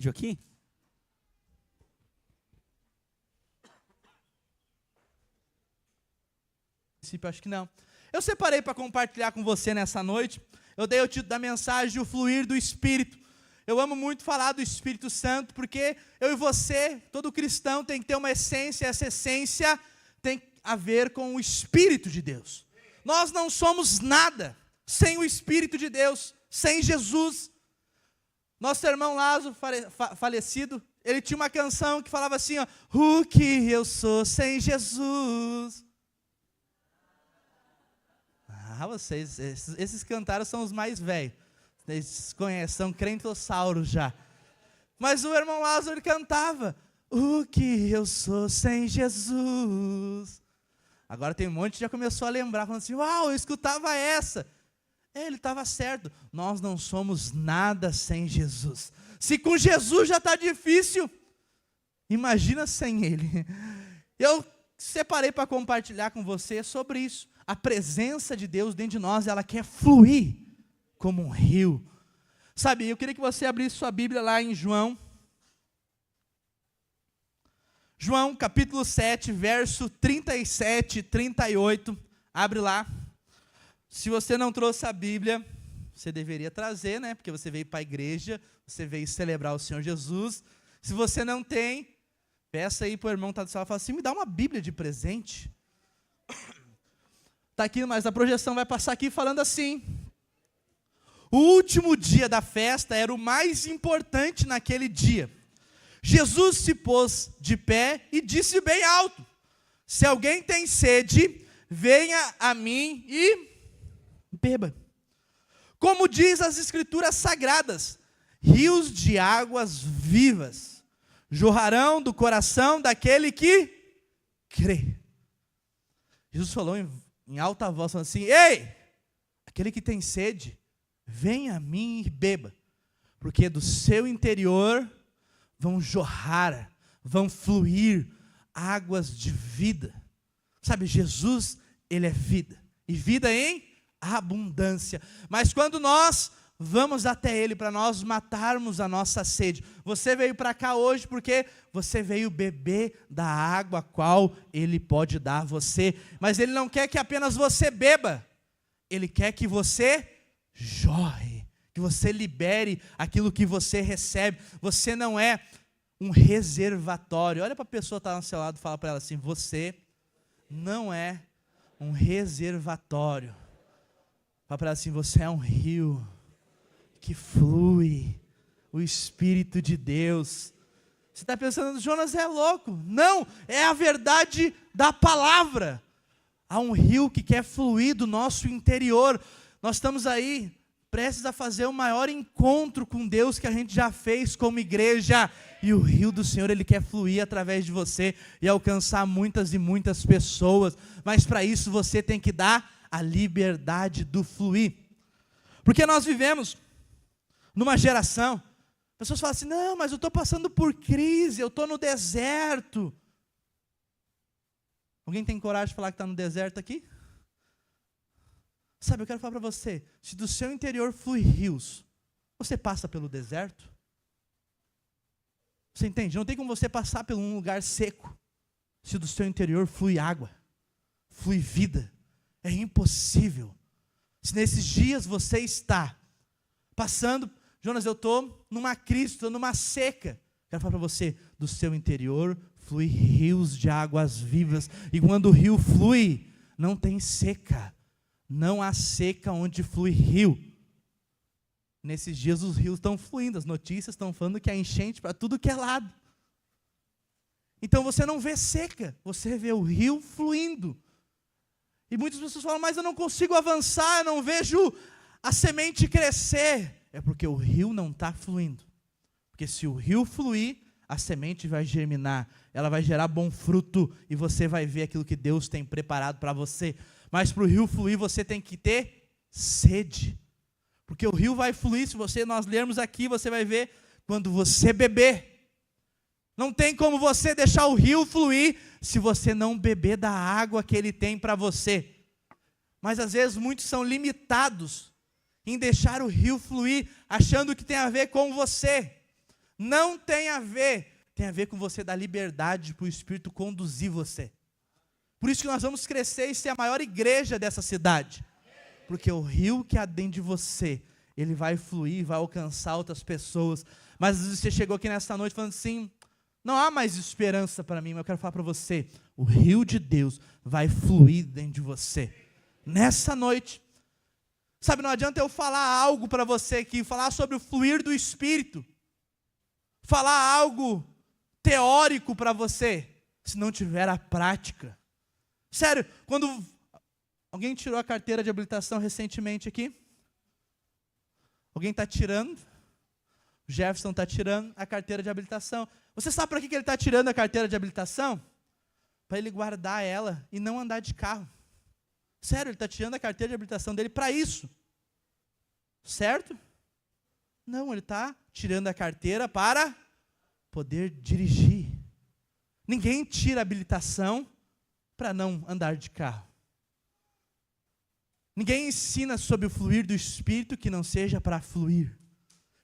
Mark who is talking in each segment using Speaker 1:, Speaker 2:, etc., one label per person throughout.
Speaker 1: vídeo aqui? Acho que não. Eu separei para compartilhar com você nessa noite. Eu dei o título da mensagem, o fluir do Espírito. Eu amo muito falar do Espírito Santo, porque eu e você, todo cristão, tem que ter uma essência. Essa essência tem a ver com o Espírito de Deus. Nós não somos nada sem o Espírito de Deus, sem Jesus. Nosso irmão Lázaro, falecido, ele tinha uma canção que falava assim, ó, o que eu sou sem Jesus. Vocês, esses cantares são os mais velhos. Vocês conhecem, são crentossauros já. Mas o irmão Lázaro cantava, o que eu sou sem Jesus. Agora tem um monte que já começou a lembrar, falando assim, uau, eu escutava essa. Ele estava certo, nós não somos nada sem Jesus. Se com Jesus já está difícil, imagina sem Ele. Eu separei para compartilhar com você sobre isso. A presença de Deus dentro de nós, ela quer fluir como um rio. Sabe, eu queria que você abrisse sua Bíblia lá em João. João capítulo 7, verso 37 e 38. Abre lá. Se você não trouxe a Bíblia, você deveria trazer, né? Porque você veio para a igreja, você veio celebrar o Senhor Jesus. Se você não tem, peça aí para o irmão que está do céu e fala assim, me dá uma Bíblia de presente. Está aqui, mas a projeção vai passar aqui falando assim. O último dia da festa era o mais importante naquele dia. Jesus se pôs de pé e disse bem alto, se alguém tem sede, venha a mim e beba. Como diz as Escrituras Sagradas, rios de águas vivas jorrarão do coração daquele que crê. Jesus falou em alta voz, falando assim, ei, aquele que tem sede, venha a mim e beba, porque do seu interior vão jorrar, vão fluir águas de vida. Sabe, Jesus, Ele é vida, e vida em abundância. Mas quando nós vamos até Ele para nós matarmos a nossa sede, você veio para cá hoje porque você veio beber da água a qual Ele pode dar a você, mas Ele não quer que apenas você beba, Ele quer que você jorre, que você libere aquilo que você recebe. Você não é um reservatório. Olha para a pessoa que está ao seu lado e fala para ela assim, você não é um reservatório. Fala para ela assim, você é um rio que flui o Espírito de Deus. Você está pensando, Jonas é louco. Não, é a verdade da palavra. Há um rio que quer fluir do nosso interior. Nós estamos aí prestes a fazer o maior encontro com Deus que a gente já fez como igreja. E o rio do Senhor, Ele quer fluir através de você e alcançar muitas e muitas pessoas. Mas para isso você tem que dar a liberdade do fluir. Porque nós vivemos numa geração, pessoas falam assim, não, mas eu estou passando por crise, eu estou no deserto. Alguém tem coragem de falar que está no deserto aqui? Sabe, eu quero falar para você, se do seu interior flui rios, você passa pelo deserto? Você entende? Não tem como você passar por um lugar seco, se do seu interior flui água, flui vida. É impossível. Se nesses dias você está passando, Jonas, eu estou numa crise, estou numa seca. Quero falar para você, do seu interior flui rios de águas vivas. E quando o rio flui, não tem seca. Não há seca onde flui rio. Nesses dias os rios estão fluindo, as notícias estão falando que há enchente para tudo que é lado. Então você não vê seca, você vê o rio fluindo. E muitas pessoas falam, mas eu não consigo avançar, eu não vejo a semente crescer. É porque o rio não está fluindo. Porque se o rio fluir, a semente vai germinar, ela vai gerar bom fruto e você vai ver aquilo que Deus tem preparado para você. Mas para o rio fluir, você tem que ter sede. Porque o rio vai fluir, se nós lermos aqui, você vai ver, quando você beber. Não tem como você deixar o rio fluir, se você não beber da água que Ele tem para você. Mas às vezes muitos são limitados em deixar o rio fluir, achando que tem a ver com você. Não tem a ver. Tem a ver com você dar liberdade para o Espírito conduzir você. Por isso que nós vamos crescer e ser a maior igreja dessa cidade. Porque o rio que há dentro de você, ele vai fluir, vai alcançar outras pessoas. Mas às vezes você chegou aqui nessa noite falando assim, não há mais esperança para mim, mas eu quero falar para você, o rio de Deus vai fluir dentro de você. Nessa noite, sabe, não adianta eu falar algo para você aqui, falar sobre o fluir do Espírito, falar algo teórico para você, se não tiver a prática. Sério, quando alguém tirou a carteira de habilitação recentemente aqui, alguém está tirando, o Jefferson está tirando a carteira de habilitação. Você sabe para que ele está tirando a carteira de habilitação? Para ele guardar ela e não andar de carro. Sério, ele está tirando a carteira de habilitação dele para isso. Certo? Não, ele está tirando a carteira para poder dirigir. Ninguém tira a habilitação para não andar de carro. Ninguém ensina sobre o fluir do Espírito que não seja para fluir.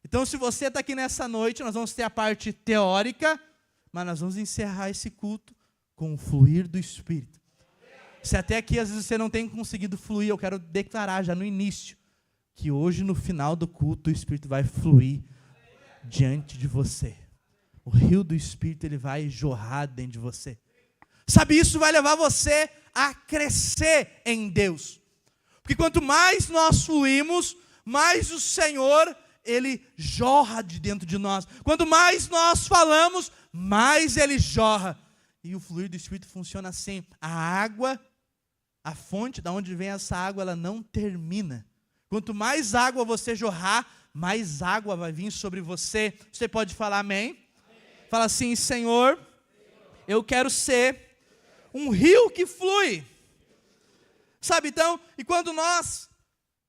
Speaker 1: Então, se você está aqui nessa noite, nós vamos ter a parte teórica, mas nós vamos encerrar esse culto com o fluir do Espírito. Se até aqui às vezes você não tem conseguido fluir, eu quero declarar já no início, que hoje no final do culto o Espírito vai fluir diante de você. O rio do Espírito, ele vai jorrar dentro de você. Sabe, isso vai levar você a crescer em Deus. Porque quanto mais nós fluímos, mais o Senhor, Ele jorra de dentro de nós. Quanto mais nós falamos, mais Ele jorra. E o fluir do Espírito funciona assim. A água, a fonte de onde vem essa água, ela não termina. Quanto mais água você jorrar, mais água vai vir sobre você. Você pode falar amém? Amém. Fala assim, Senhor, eu quero ser um rio que flui. Sabe, então, e quando nós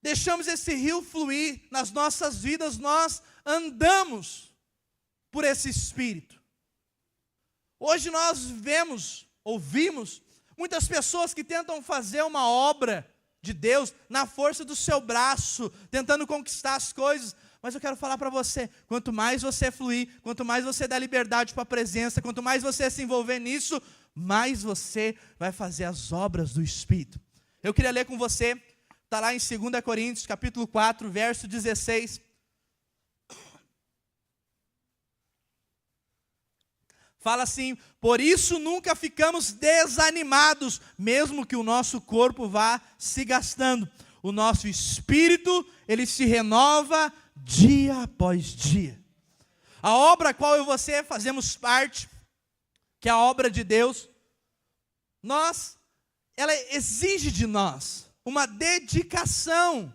Speaker 1: deixamos esse rio fluir nas nossas vidas, nós andamos por esse Espírito. Hoje nós ouvimos muitas pessoas que tentam fazer uma obra de Deus na força do seu braço, tentando conquistar as coisas. Mas eu quero falar para você, quanto mais você fluir, quanto mais você dá liberdade para a presença, quanto mais você se envolver nisso, mais você vai fazer as obras do Espírito. Eu queria ler com você, está lá em 2 Coríntios, capítulo 4, verso 16. Fala assim, por isso nunca ficamos desanimados, mesmo que o nosso corpo vá se gastando. O nosso espírito, ele se renova dia após dia. A obra a qual eu e você fazemos parte, que é a obra de Deus, ela exige de nós uma dedicação,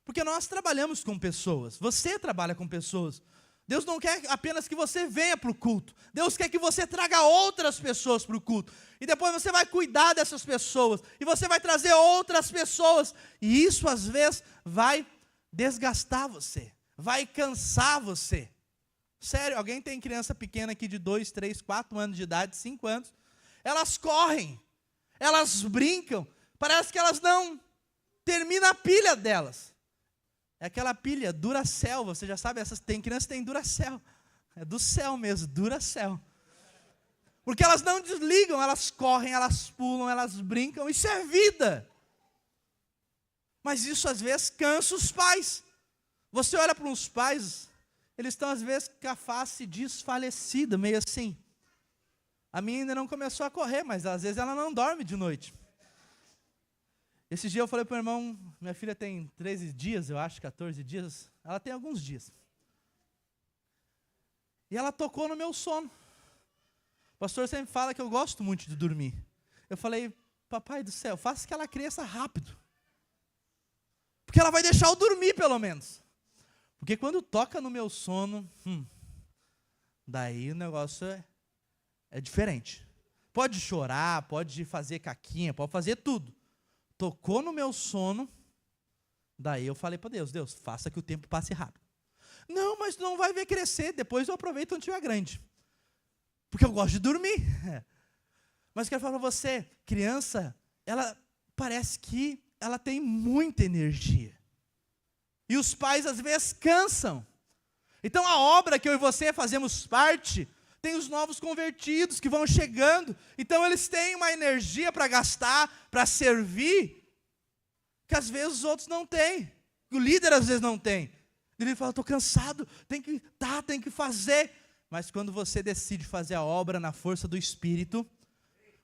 Speaker 1: porque nós trabalhamos com pessoas, você trabalha com pessoas. Deus não quer apenas que você venha para o culto, Deus quer que você traga outras pessoas para o culto, e depois você vai cuidar dessas pessoas, e você vai trazer outras pessoas, e isso às vezes vai desgastar você, vai cansar você. Sério, alguém tem criança pequena aqui de 2, 3, 4 anos de idade, 5 anos, elas correm, elas brincam, parece que elas não terminam a pilha delas. É aquela pilha Duracell, você já sabe, tem crianças que têm Duracell, é do céu mesmo, Duracell. Porque elas não desligam, elas correm, elas pulam, elas brincam, isso é vida. Mas isso às vezes cansa os pais. Você olha para uns pais, eles estão às vezes com a face desfalecida, meio assim. A minha ainda não começou a correr, mas às vezes ela não dorme de noite. Esse dia eu falei para o irmão, minha filha tem 13 dias, eu acho, 14 dias. Ela tem alguns dias. E ela tocou no meu sono. O pastor sempre fala que eu gosto muito de dormir. Eu falei, papai do céu, faça que ela cresça rápido. Porque ela vai deixar eu dormir pelo menos. Porque quando toca no meu sono, daí o negócio é diferente. Pode chorar, pode fazer caquinha, pode fazer tudo. Tocou no meu sono, daí eu falei para Deus, faça que o tempo passe rápido. Não, mas não vai ver crescer, depois eu aproveito quando estiver grande. Porque eu gosto de dormir. Mas eu quero falar para você, criança, ela parece que ela tem muita energia. E os pais às vezes cansam. Então a obra que eu e você fazemos parte, tem os novos convertidos que vão chegando. Então eles têm uma energia para gastar, para servir, que às vezes os outros não têm. O líder às vezes não tem. Ele fala, estou cansado, tem que fazer. Mas quando você decide fazer a obra na força do Espírito,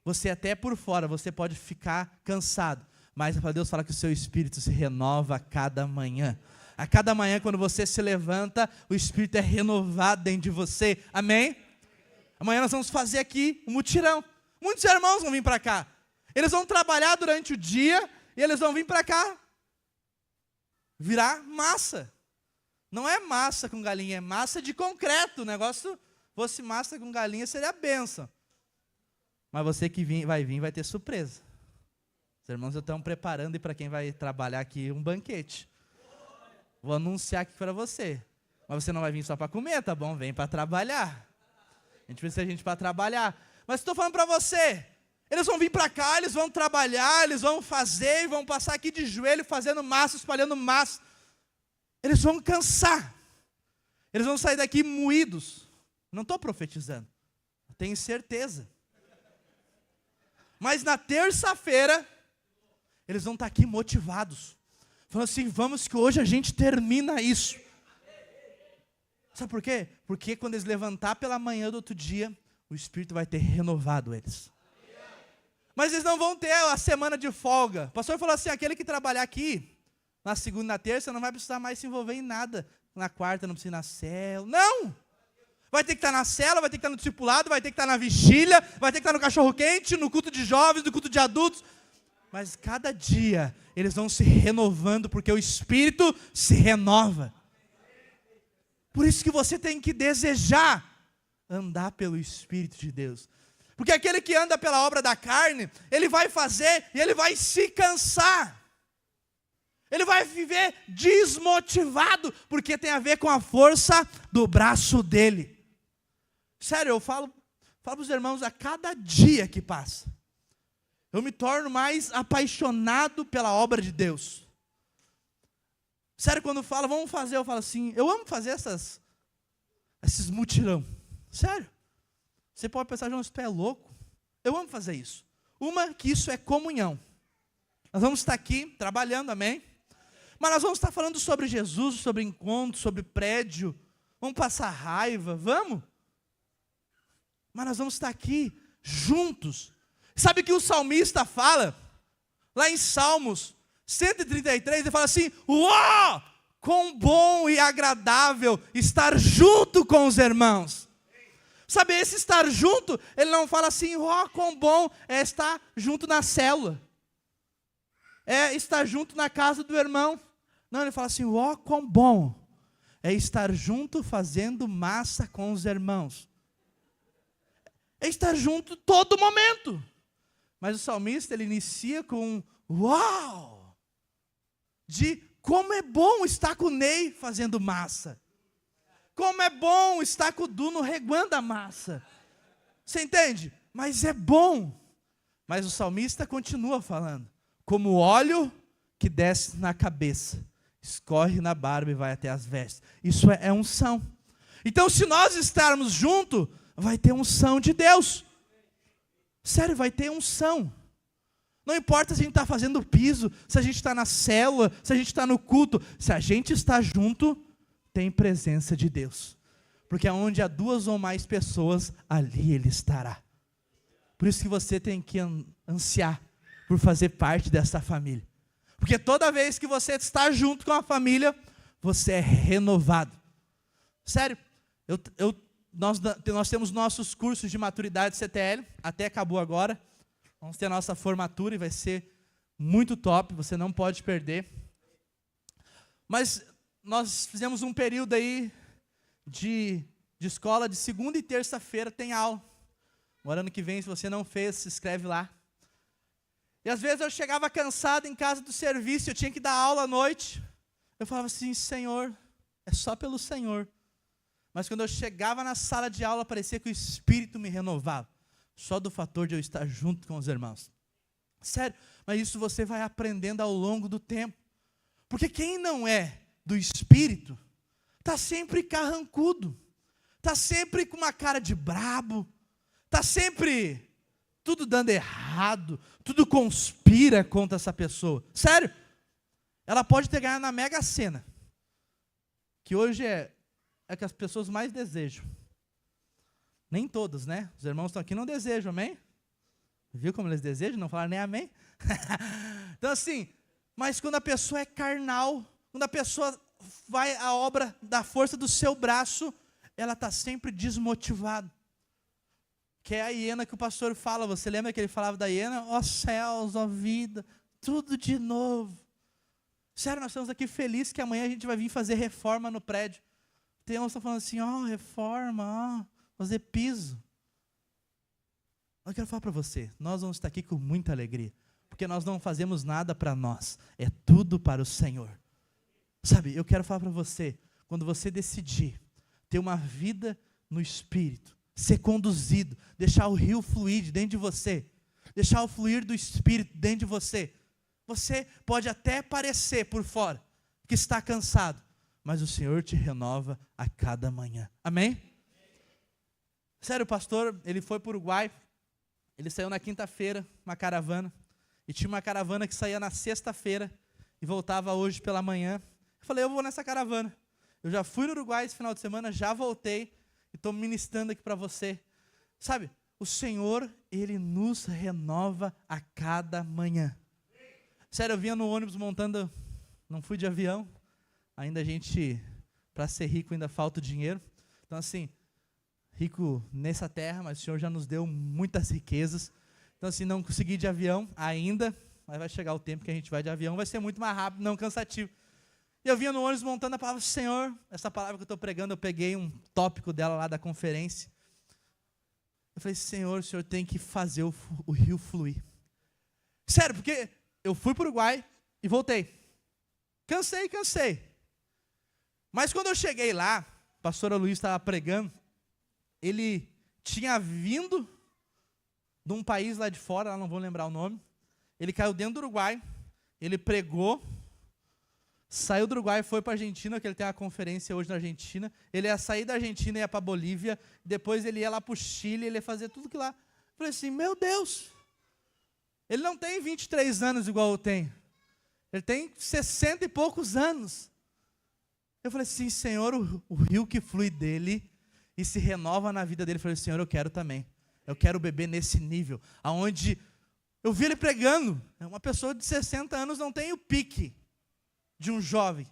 Speaker 1: você até por fora, você pode ficar cansado. Mas para Deus fala que o seu espírito se renova a cada manhã. A cada manhã, quando você se levanta, o Espírito é renovado dentro de você. Amém? Amanhã nós vamos fazer aqui um mutirão. Muitos irmãos vão vir para cá. Eles vão trabalhar durante o dia e eles vão vir para cá virar massa. Não é massa com galinha, é massa de concreto. O negócio, fosse massa com galinha, seria a bênção. Mas você que vai vir, vai ter surpresa. Os irmãos estão preparando, e para quem vai trabalhar aqui, um banquete. Vou anunciar aqui para você. Mas você não vai vir só para comer, tá bom? Vem para trabalhar. A gente precisa de gente para trabalhar. Mas estou falando para você, eles vão vir para cá, eles vão trabalhar, eles vão fazer, e vão passar aqui de joelho, fazendo massa, espalhando massa. Eles vão cansar. Eles vão sair daqui moídos. Não estou profetizando. Eu tenho certeza. Mas na terça-feira, eles vão estar aqui motivados. Falando assim, vamos que hoje a gente termina isso. Sabe por quê? Porque quando eles levantar pela manhã do outro dia, o Espírito vai ter renovado eles. Mas eles não vão ter a semana de folga. O pastor falou assim, aquele que trabalhar aqui, na segunda e na terça, não vai precisar mais se envolver em nada. Na quarta não precisa ir na célula. Não! Vai ter que estar na célula, vai ter que estar no discipulado, vai ter que estar na vigília, vai ter que estar no cachorro-quente, no culto de jovens, no culto de adultos. Mas cada dia eles vão se renovando, porque o Espírito se renova. Por isso que você tem que desejar andar pelo Espírito de Deus. Porque aquele que anda pela obra da carne, ele vai fazer e ele vai se cansar. Ele vai viver desmotivado, porque tem a ver com a força do braço dele. Sério, eu falo para os irmãos a cada dia que passa. Eu me torno mais apaixonado pela obra de Deus. Sério, quando fala, vamos fazer, eu falo assim, eu amo fazer esses mutirão. Sério. Você pode pensar, João, você é louco. Eu amo fazer isso. Uma, que isso é comunhão. Nós vamos estar aqui trabalhando, amém? Mas nós vamos estar falando sobre Jesus, sobre encontro, sobre prédio. Vamos passar raiva, vamos? Mas nós vamos estar aqui juntos. Sabe o que o salmista fala? Lá em Salmos 133, ele fala assim, uau, quão bom e agradável estar junto com os irmãos. Sabe, esse estar junto, ele não fala assim, uau, quão bom é estar junto na célula. É estar junto na casa do irmão. Não, ele fala assim, uau, quão bom é estar junto fazendo massa com os irmãos. É estar junto todo momento. Mas o salmista, ele inicia com uau! De como é bom estar com o Ney fazendo massa. Como é bom estar com o Duno reguando a massa. Você entende? Mas é bom. Mas o salmista continua falando. Como o óleo que desce na cabeça, escorre na barba e vai até as vestes. Isso é unção. Então, se nós estarmos juntos, vai ter unção de Deus. Sério, vai ter unção. Não importa se a gente está fazendo o piso, se a gente está na célula, se a gente está no culto. Se a gente está junto, tem presença de Deus. Porque onde há 2 ou mais pessoas, ali Ele estará. Por isso que você tem que ansiar por fazer parte dessa família. Porque toda vez que você está junto com a família, você é renovado. Sério, nós temos nossos cursos de maturidade CTL, até acabou agora. Vamos ter a nossa formatura e vai ser muito top, você não pode perder. Mas nós fizemos um período aí de escola, de segunda e terça-feira tem aula. No ano que vem, se você não fez, se inscreve lá. E às vezes eu chegava cansado em casa do serviço, eu tinha que dar aula à noite. Eu falava assim, Senhor, é só pelo Senhor. Mas quando eu chegava na sala de aula, parecia que o Espírito me renovava. Só do fator de eu estar junto com os irmãos. Sério, mas isso você vai aprendendo ao longo do tempo. Porque quem não é do Espírito, está sempre carrancudo, está sempre com uma cara de brabo, está sempre tudo dando errado, tudo conspira contra essa pessoa. Sério, ela pode ter ganhado na Mega Sena, que hoje é que as pessoas mais desejam. Nem todos, né? Os irmãos estão aqui não desejam, amém? Viu como eles desejam? Não falaram nem amém? Então assim, mas quando a pessoa é carnal, quando a pessoa vai à obra da força do seu braço, ela está sempre desmotivada. Que é a hiena que o pastor fala. Você lembra que ele falava da hiena? Ó céus, ó vida, tudo de novo. Sério, nós estamos aqui felizes que amanhã a gente vai vir fazer reforma no prédio. Tem uns que estão falando assim, ó, reforma, ó, fazer piso. Eu quero falar para você, nós vamos estar aqui com muita alegria, porque nós não fazemos nada para nós, é tudo para o Senhor. Sabe, eu quero falar para você, quando você decidir ter uma vida no Espírito, ser conduzido, deixar o rio fluir de dentro de você, deixar o fluir do Espírito dentro de você, você pode até parecer por fora que está cansado, mas o Senhor te renova a cada manhã. Amém? Sério, o pastor, ele foi para o Uruguai, ele saiu na quinta-feira, uma caravana, e tinha uma caravana que saía na sexta-feira e voltava hoje pela manhã. Eu falei, eu vou nessa caravana. Eu já fui no Uruguai esse final de semana, já voltei e estou ministrando aqui para você. Sabe, o Senhor, Ele nos renova a cada manhã. Sério, eu vinha no ônibus montando, não fui de avião, ainda a gente, para ser rico ainda falta o dinheiro. Então assim, rico nessa terra, mas o Senhor já nos deu muitas riquezas. Então assim, não consegui ir de avião ainda, mas vai chegar o tempo que a gente vai de avião, vai ser muito mais rápido, não cansativo. E eu vinha no ônibus montando a palavra do Senhor, essa palavra que eu estou pregando, eu peguei um tópico dela lá da conferência. Eu falei, Senhor, o Senhor tem que fazer o rio fluir. Sério, porque eu fui para o Uruguai e voltei. Cansei. Mas quando eu cheguei lá, a pastora Luiz estava pregando, ele tinha vindo de um país lá de fora, lá não vou lembrar o nome, ele caiu dentro do Uruguai, ele pregou, saiu do Uruguai e foi para a Argentina, que ele tem uma conferência hoje na Argentina. Ele ia sair da Argentina e ia para a Bolívia. Depois ele ia lá para o Chile, ele ia fazer tudo que lá. Eu falei assim, meu Deus, ele não tem 23 anos igual eu tenho. Ele tem 60 e poucos anos. Eu falei assim, Senhor, o rio que flui dele e se renova na vida dele. Eu falei, Senhor, eu quero também. Eu quero beber nesse nível, aonde eu vi ele pregando. Uma pessoa de 60 anos não tem o pique de um jovem.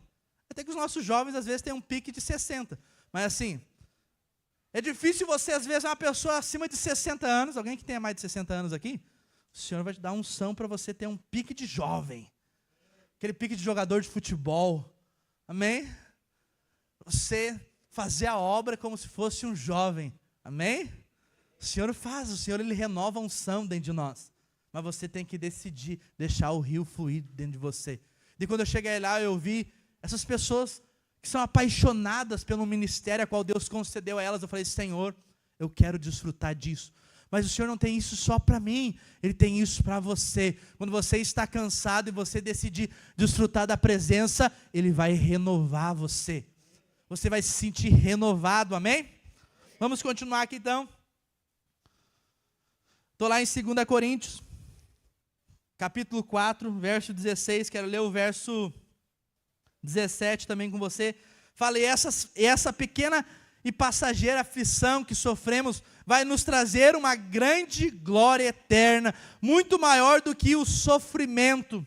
Speaker 1: Até que os nossos jovens, às vezes, têm um pique de 60. Mas assim, é difícil você, às vezes, uma pessoa acima de 60 anos, alguém que tenha mais de 60 anos aqui, o Senhor vai te dar unção para você ter um pique de jovem. Aquele pique de jogador de futebol. Amém? Você fazer a obra como se fosse um jovem. Amém? O Senhor faz, o Senhor Ele renova a unção dentro de nós. Mas você tem que decidir deixar o rio fluir dentro de você. E quando eu cheguei lá, eu vi essas pessoas que são apaixonadas pelo ministério a qual Deus concedeu a elas. Eu falei, Senhor, eu quero desfrutar disso. Mas o Senhor não tem isso só para mim, Ele tem isso para você. Quando você está cansado e você decidir desfrutar da presença, Ele vai renovar você. Você vai se sentir renovado, amém? Vamos continuar aqui então. Estou lá em 2 Coríntios, capítulo 4, verso 16, quero ler o verso 17 também com você. Falei, essa pequena e passageira aflição que sofremos vai nos trazer uma grande glória eterna, muito maior do que o sofrimento.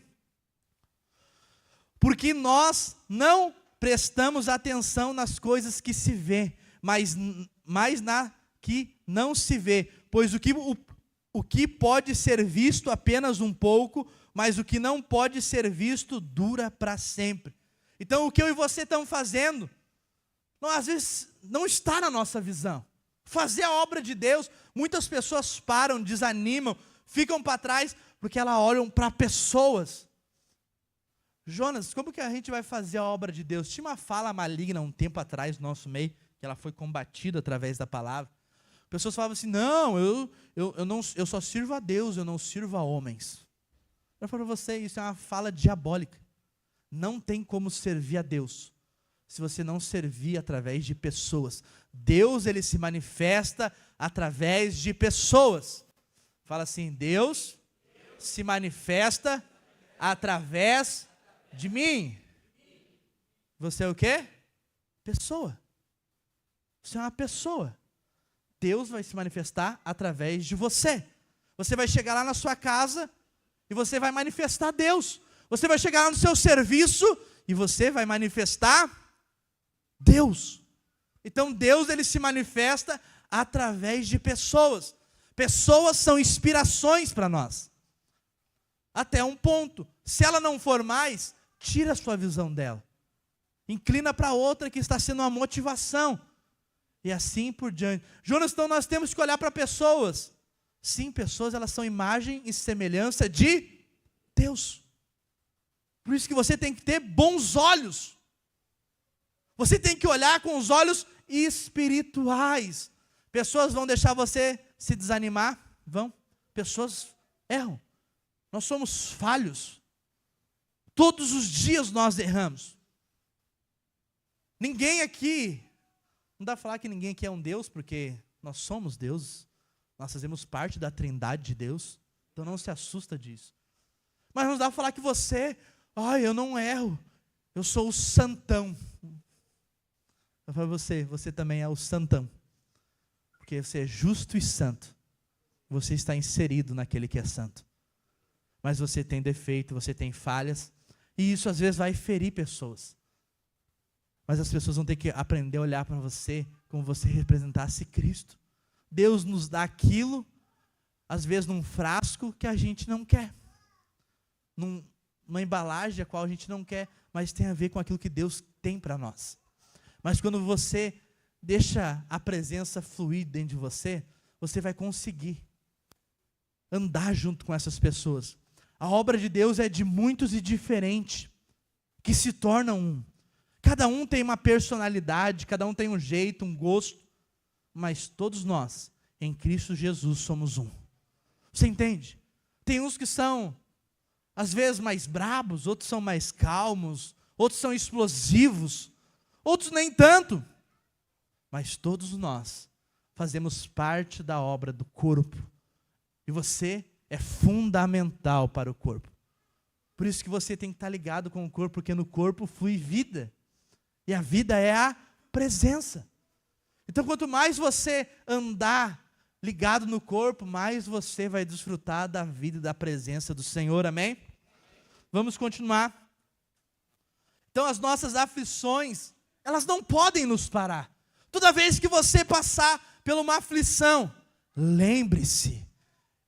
Speaker 1: Porque nós não prestamos atenção nas coisas que se vê, mas na que não se vê, pois o que pode ser visto apenas um pouco, mas o que não pode ser visto dura para sempre. Então o que eu e você estamos fazendo, às vezes não está na nossa visão. Fazer a obra de Deus, muitas pessoas param, desanimam, ficam para trás, porque elas olham para pessoas. Jonas, como que a gente vai fazer a obra de Deus? Tinha uma fala maligna um tempo atrás no nosso meio, que ela foi combatida através da palavra. Pessoas falavam assim, não, eu só sirvo a Deus, eu não sirvo a homens. Eu falo para você, isso é uma fala diabólica. Não tem como servir a Deus se você não servir através de pessoas. Deus, ele se manifesta através de pessoas. Fala assim, Deus se manifesta através de mim. Você é o quê? Pessoa. Você é uma pessoa. Deus vai se manifestar através de você. Você vai chegar lá na sua casa e você vai manifestar Deus. Você vai chegar lá no seu serviço e você vai manifestar Deus. Então Deus, ele se manifesta através de pessoas. Pessoas são inspirações para nós. Até um ponto. Se ela não for mais, tira a sua visão dela. Inclina para outra que está sendo uma motivação. E assim por diante. Jonas, então nós temos que olhar para pessoas. Sim, pessoas, elas são imagem e semelhança de Deus. Por isso que você tem que ter bons olhos. Você tem que olhar com os olhos espirituais. Pessoas vão deixar você se desanimar? Vão. Pessoas erram. Nós somos falhos. Todos os dias nós erramos. Ninguém aqui, não dá para falar que ninguém aqui é um Deus, porque nós somos deuses. Nós fazemos parte da trindade de Deus. Então não se assusta disso. Mas não dá para falar que você, eu não erro. Eu sou o santão. Eu falo você também é o santão. Porque você é justo e santo. Você está inserido naquele que é santo. Mas você tem defeito, você tem falhas. E isso às vezes vai ferir pessoas. Mas as pessoas vão ter que aprender a olhar para você como você representasse Cristo. Deus nos dá aquilo, às vezes num frasco que a gente não quer. Numa embalagem a qual a gente não quer, mas tem a ver com aquilo que Deus tem para nós. Mas quando você deixa a presença fluir dentro de você, você vai conseguir andar junto com essas pessoas. A obra de Deus é de muitos e diferente, que se tornam um. Cada um tem uma personalidade, cada um tem um jeito, um gosto, mas todos nós, em Cristo Jesus, somos um. Você entende? Tem uns que são, às vezes, mais brabos, outros são mais calmos, outros são explosivos, outros nem tanto. Mas todos nós fazemos parte da obra do corpo. E você é fundamental para o corpo. Por isso que você tem que estar ligado com o corpo, porque no corpo flui vida. E a vida é a presença. Então, quanto mais você andar ligado no corpo, mais você vai desfrutar da vida e da presença do Senhor, amém? Vamos continuar. Então, as nossas aflições, elas não podem nos parar. Toda vez que você passar por uma aflição, lembre-se,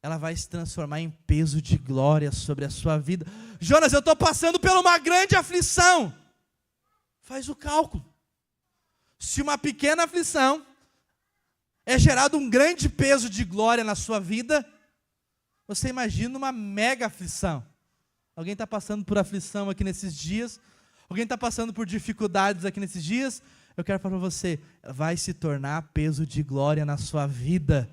Speaker 1: ela vai se transformar em peso de glória sobre a sua vida. Jonas, eu estou passando por uma grande aflição. Faz o cálculo. Se uma pequena aflição é gerado um grande peso de glória na sua vida, você imagina uma mega aflição. Alguém está passando por aflição aqui nesses dias? Alguém está passando por dificuldades aqui nesses dias? Eu quero falar para você, vai se tornar peso de glória na sua vida.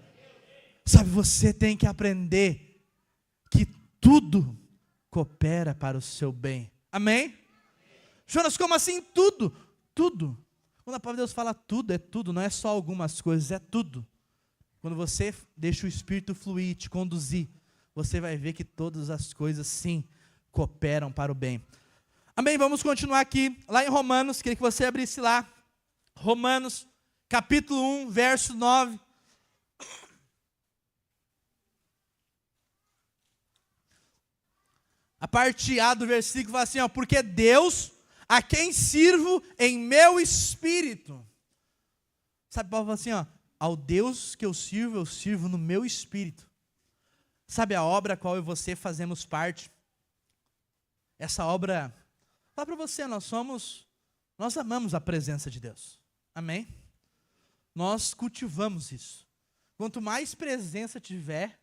Speaker 1: Sabe, você tem que aprender que tudo coopera para o seu bem. Amém? Jonas, como assim tudo? Tudo. Quando a palavra de Deus fala tudo, é tudo, não é só algumas coisas, é tudo. Quando você deixa o Espírito fluir, te conduzir, você vai ver que todas as coisas, sim, cooperam para o bem. Amém? Vamos continuar aqui, lá em Romanos, queria que você abrisse lá. Romanos, capítulo 1, verso 9. A parte A do versículo fala assim, porque Deus, a quem sirvo em meu espírito. Sabe, Paulo fala assim, ao Deus que eu sirvo no meu espírito. Sabe a obra a qual eu e você fazemos parte? Essa obra, fala para você, nós amamos a presença de Deus. Amém? Nós cultivamos isso. Quanto mais presença tiver,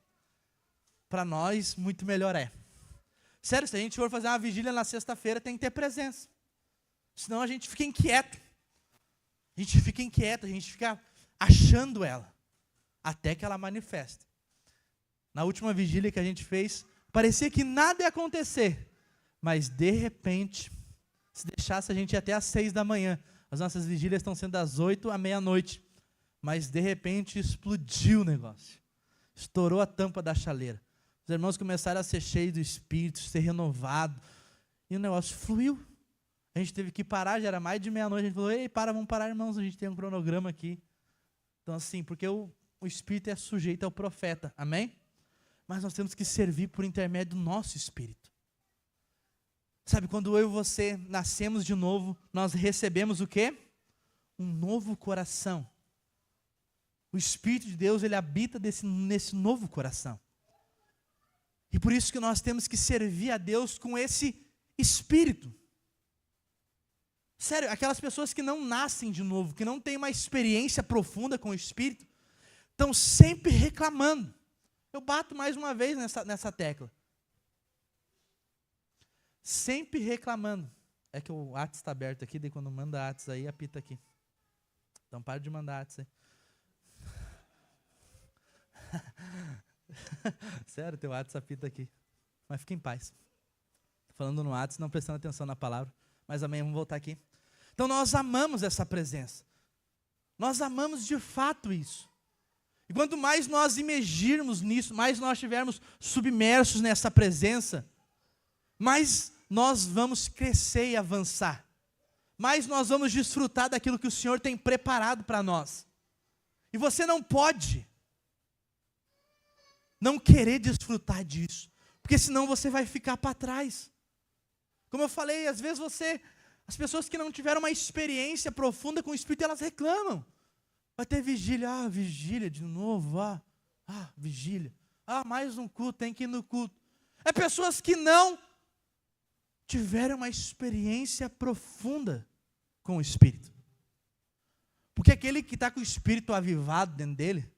Speaker 1: para nós, muito melhor é. Sério, se a gente for fazer uma vigília na sexta-feira, tem que ter presença. Senão a gente fica inquieto. A gente fica achando ela. Até que ela manifesta. Na última vigília que a gente fez, parecia que nada ia acontecer. Mas de repente, se deixasse a gente ir até às 6 da manhã. As nossas vigílias estão sendo das 8 à meia-noite. Mas, de repente, explodiu o negócio. Estourou a tampa da chaleira. Os irmãos começaram a ser cheios do Espírito, ser renovados. E o negócio fluiu. A gente teve que parar, já era mais de meia-noite. A gente falou, ei, vamos parar, irmãos, a gente tem um cronograma aqui. Então, assim, porque o Espírito é sujeito ao profeta, amém? Mas nós temos que servir por intermédio do nosso Espírito. Sabe, quando eu e você nascemos de novo, nós recebemos o quê? Um novo coração. O Espírito de Deus, ele habita nesse novo coração. E por isso que nós temos que servir a Deus com esse Espírito. Sério, aquelas pessoas que não nascem de novo, que não têm uma experiência profunda com o Espírito, estão sempre reclamando. Eu bato mais uma vez nessa tecla. Sempre reclamando. É que o WhatsApp está aberto aqui, daí quando manda WhatsApp aí, apita aqui. Então para de mandar WhatsApp aí. Sério, teu WhatsApp apita aqui. Mas fica em paz. Tô falando no WhatsApp, não prestando atenção na palavra. Mas amanhã vamos voltar aqui. Então nós amamos essa presença. Nós amamos de fato isso. E quanto mais nós imergirmos nisso, mais nós estivermos submersos nessa presença, mais nós vamos crescer e avançar. Mais nós vamos desfrutar daquilo que o Senhor tem preparado para nós. E você não pode não querer desfrutar disso, porque senão você vai ficar para trás. Como eu falei, às vezes as pessoas que não tiveram uma experiência profunda com o Espírito, elas reclamam. Vai ter vigília, vigília de novo, vigília. Mais um culto, tem que ir no culto. É pessoas que não tiveram uma experiência profunda com o Espírito. Porque aquele que está com o Espírito avivado dentro dele,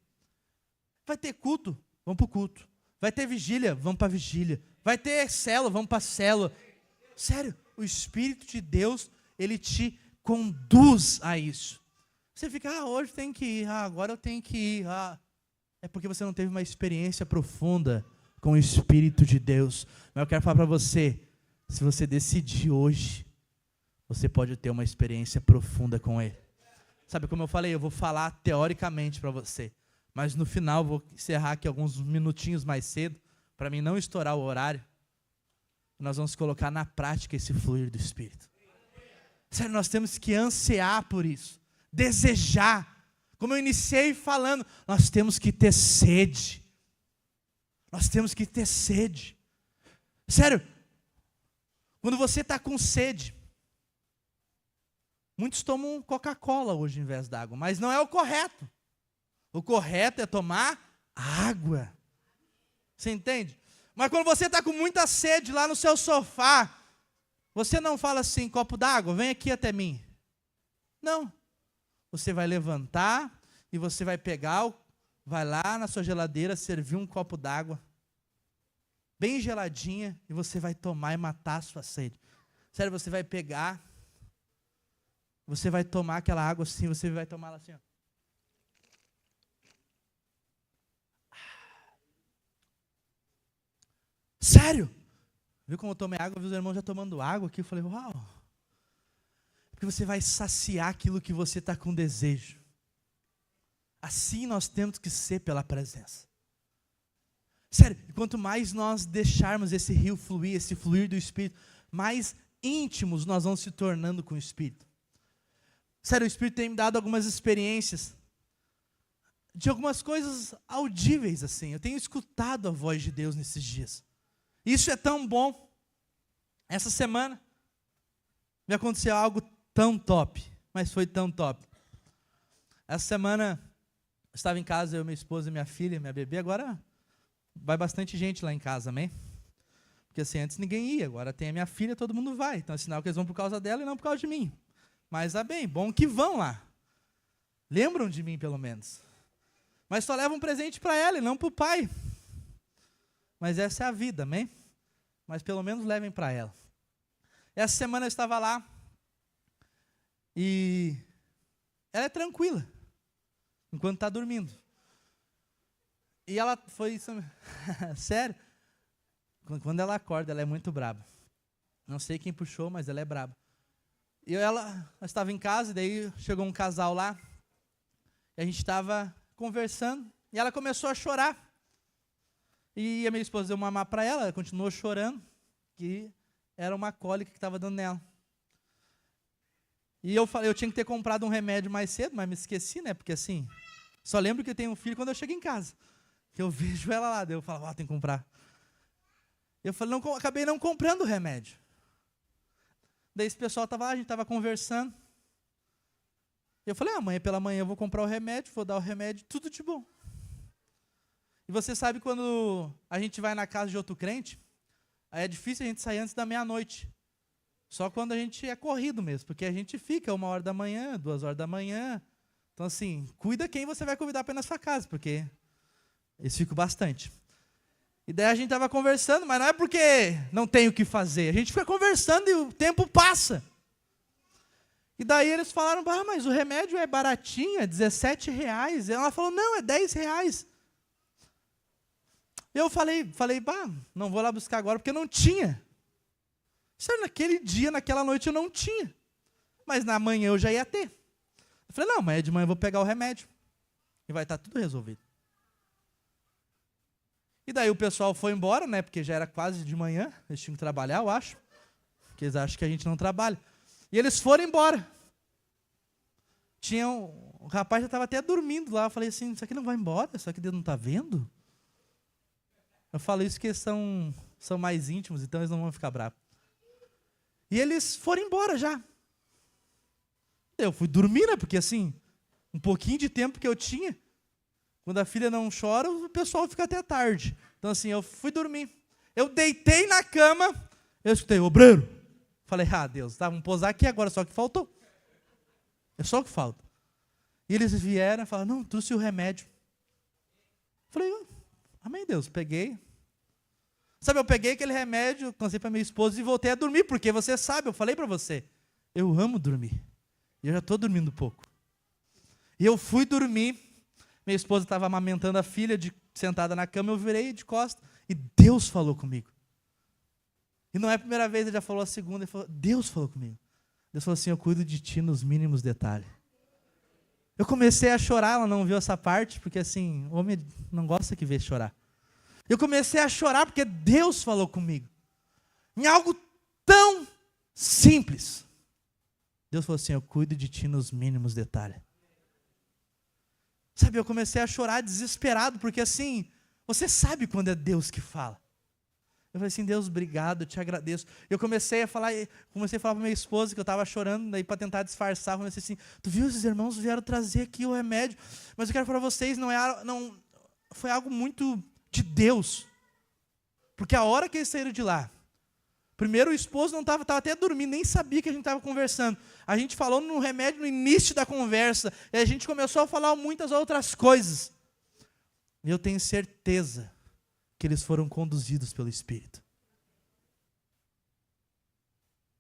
Speaker 1: vai ter culto, vamos para o culto. Vai ter vigília, vamos para a vigília. Vai ter célula, vamos para a célula. Sério, o Espírito de Deus, ele te conduz a isso. Você fica, hoje tem que ir, agora eu tenho que ir. É porque você não teve uma experiência profunda com o Espírito de Deus. Mas eu quero falar para você, se você decidir hoje, você pode ter uma experiência profunda com Ele. Sabe, como eu falei, eu vou falar teoricamente para você. Mas no final, vou encerrar aqui alguns minutinhos mais cedo, para mim não estourar o horário. Nós vamos colocar na prática esse fluir do Espírito. Sério, nós temos que ansiar por isso. Desejar. Como eu iniciei falando, nós temos que ter sede. Nós temos que ter sede. Sério, quando você está com sede, muitos tomam Coca-Cola hoje em vez d'água, mas não é o correto. O correto é tomar água. Você entende? Mas quando você está com muita sede lá no seu sofá, você não fala assim, copo d'água, vem aqui até mim. Não. Você vai levantar e você vai pegar, vai lá na sua geladeira, servir um copo d'água, bem geladinha, e você vai tomar e matar a sua sede. Sério, você vai pegar, você vai tomar aquela água assim, você vai tomar ela assim, ó. Sério? Viu como eu tomei água, vi os irmãos já tomando água aqui, eu falei, uau. Porque você vai saciar aquilo que você está com desejo. Assim nós temos que ser pela presença. Sério, quanto mais nós deixarmos esse rio fluir, esse fluir do Espírito, mais íntimos nós vamos se tornando com o Espírito. Sério, o Espírito tem me dado algumas experiências de algumas coisas audíveis assim. Eu tenho escutado a voz de Deus nesses dias. Isso é tão bom. Essa semana me aconteceu algo tão top, mas foi tão top. Essa semana eu estava em casa, eu, minha esposa, minha filha, minha bebê. Agora vai bastante gente lá em casa, amém? Porque assim, antes ninguém ia, agora tem a minha filha, todo mundo vai. Então é sinal que eles vão por causa dela e não por causa de mim. Mas bem, bom que vão lá. Lembram de mim pelo menos. Mas só levam um presente para ela e não para o pai. Mas essa é a vida, amém? Mas pelo menos levem para ela. Essa semana eu estava lá e ela é tranquila, enquanto está dormindo. E ela foi, sério, quando ela acorda, ela é muito braba. Não sei quem puxou, mas ela é braba. E ela estava em casa, e daí chegou um casal lá, e a gente estava conversando, e ela começou a chorar. E a minha esposa deu mamar para ela, ela continuou chorando, que era uma cólica que estava dando nela. E eu falei, eu tinha que ter comprado um remédio mais cedo, mas me esqueci, né? Porque assim, só lembro que eu tenho um filho quando eu chego em casa. Que eu vejo ela lá, daí eu falo, tem que comprar. Eu falei, não, acabei não comprando o remédio. Daí esse pessoal estava lá, a gente estava conversando. Eu falei, amanhã pela manhã eu vou comprar o remédio, vou dar o remédio, tudo de bom. E você sabe quando a gente vai na casa de outro crente, aí é difícil a gente sair antes da meia-noite. Só quando a gente é corrido mesmo, porque a gente fica 1h da manhã, 2h da manhã. Então assim, cuida quem você vai convidar para ir na sua casa, porque eles ficam bastante. E daí a gente estava conversando, mas não é porque não tem o que fazer. A gente fica conversando e o tempo passa. E daí eles falaram, mas o remédio é baratinho, é R$17. E ela falou, não, é R$10. Eu falei, não vou lá buscar agora, porque não tinha. Isso era naquele dia, naquela noite eu não tinha. Mas na manhã eu já ia ter. Eu falei, não, amanhã de manhã eu vou pegar o remédio. E vai estar tudo resolvido. E daí o pessoal foi embora, né? Porque já era quase de manhã. Eles tinham que trabalhar, eu acho. Porque eles acham que a gente não trabalha. E eles foram embora. O rapaz já estava até dormindo lá. Eu falei assim, isso aqui não vai embora? Isso aqui Deus não está vendo? Eu falo isso porque eles são mais íntimos, então eles não vão ficar bravos. E eles foram embora já. Eu fui dormir, né? Porque assim, um pouquinho de tempo que eu tinha, quando a filha não chora, o pessoal fica até tarde. Então assim, eu fui dormir. Eu deitei na cama, eu escutei, obreiro. Falei, Deus, tá, vamos posar aqui agora, só que faltou. É só o que falta. E eles vieram e falaram, não, trouxe o remédio. Falei, amém, Deus, peguei. Sabe, eu peguei aquele remédio, cansei para minha esposa e voltei a dormir, porque você sabe, eu falei para você, eu amo dormir. E eu já estou dormindo pouco. E eu fui dormir, minha esposa estava amamentando a filha, sentada na cama, eu virei de costas, e Deus falou comigo. E não é a primeira vez, ele já falou a segunda, Deus falou comigo. Deus falou assim, eu cuido de ti nos mínimos detalhes. Eu comecei a chorar, ela não viu essa parte, porque assim, homem não gosta que vê chorar. Eu comecei a chorar porque Deus falou comigo. Em algo tão simples. Deus falou assim, eu cuido de ti nos mínimos detalhes. Sabe, eu comecei a chorar desesperado, porque assim, você sabe quando é Deus que fala. Eu falei assim, Deus, obrigado, eu te agradeço. Eu comecei a falar para minha esposa, que eu estava chorando, daí para tentar disfarçar, eu comecei assim, tu viu, esses irmãos vieram trazer aqui o remédio, mas eu quero falar para vocês, não foi algo muito de Deus. Porque a hora que eles saíram de lá, primeiro o esposo não estava até dormindo, nem sabia que a gente estava conversando. A gente falou no remédio no início da conversa, e a gente começou a falar muitas outras coisas. E eu tenho certeza que eles foram conduzidos pelo Espírito.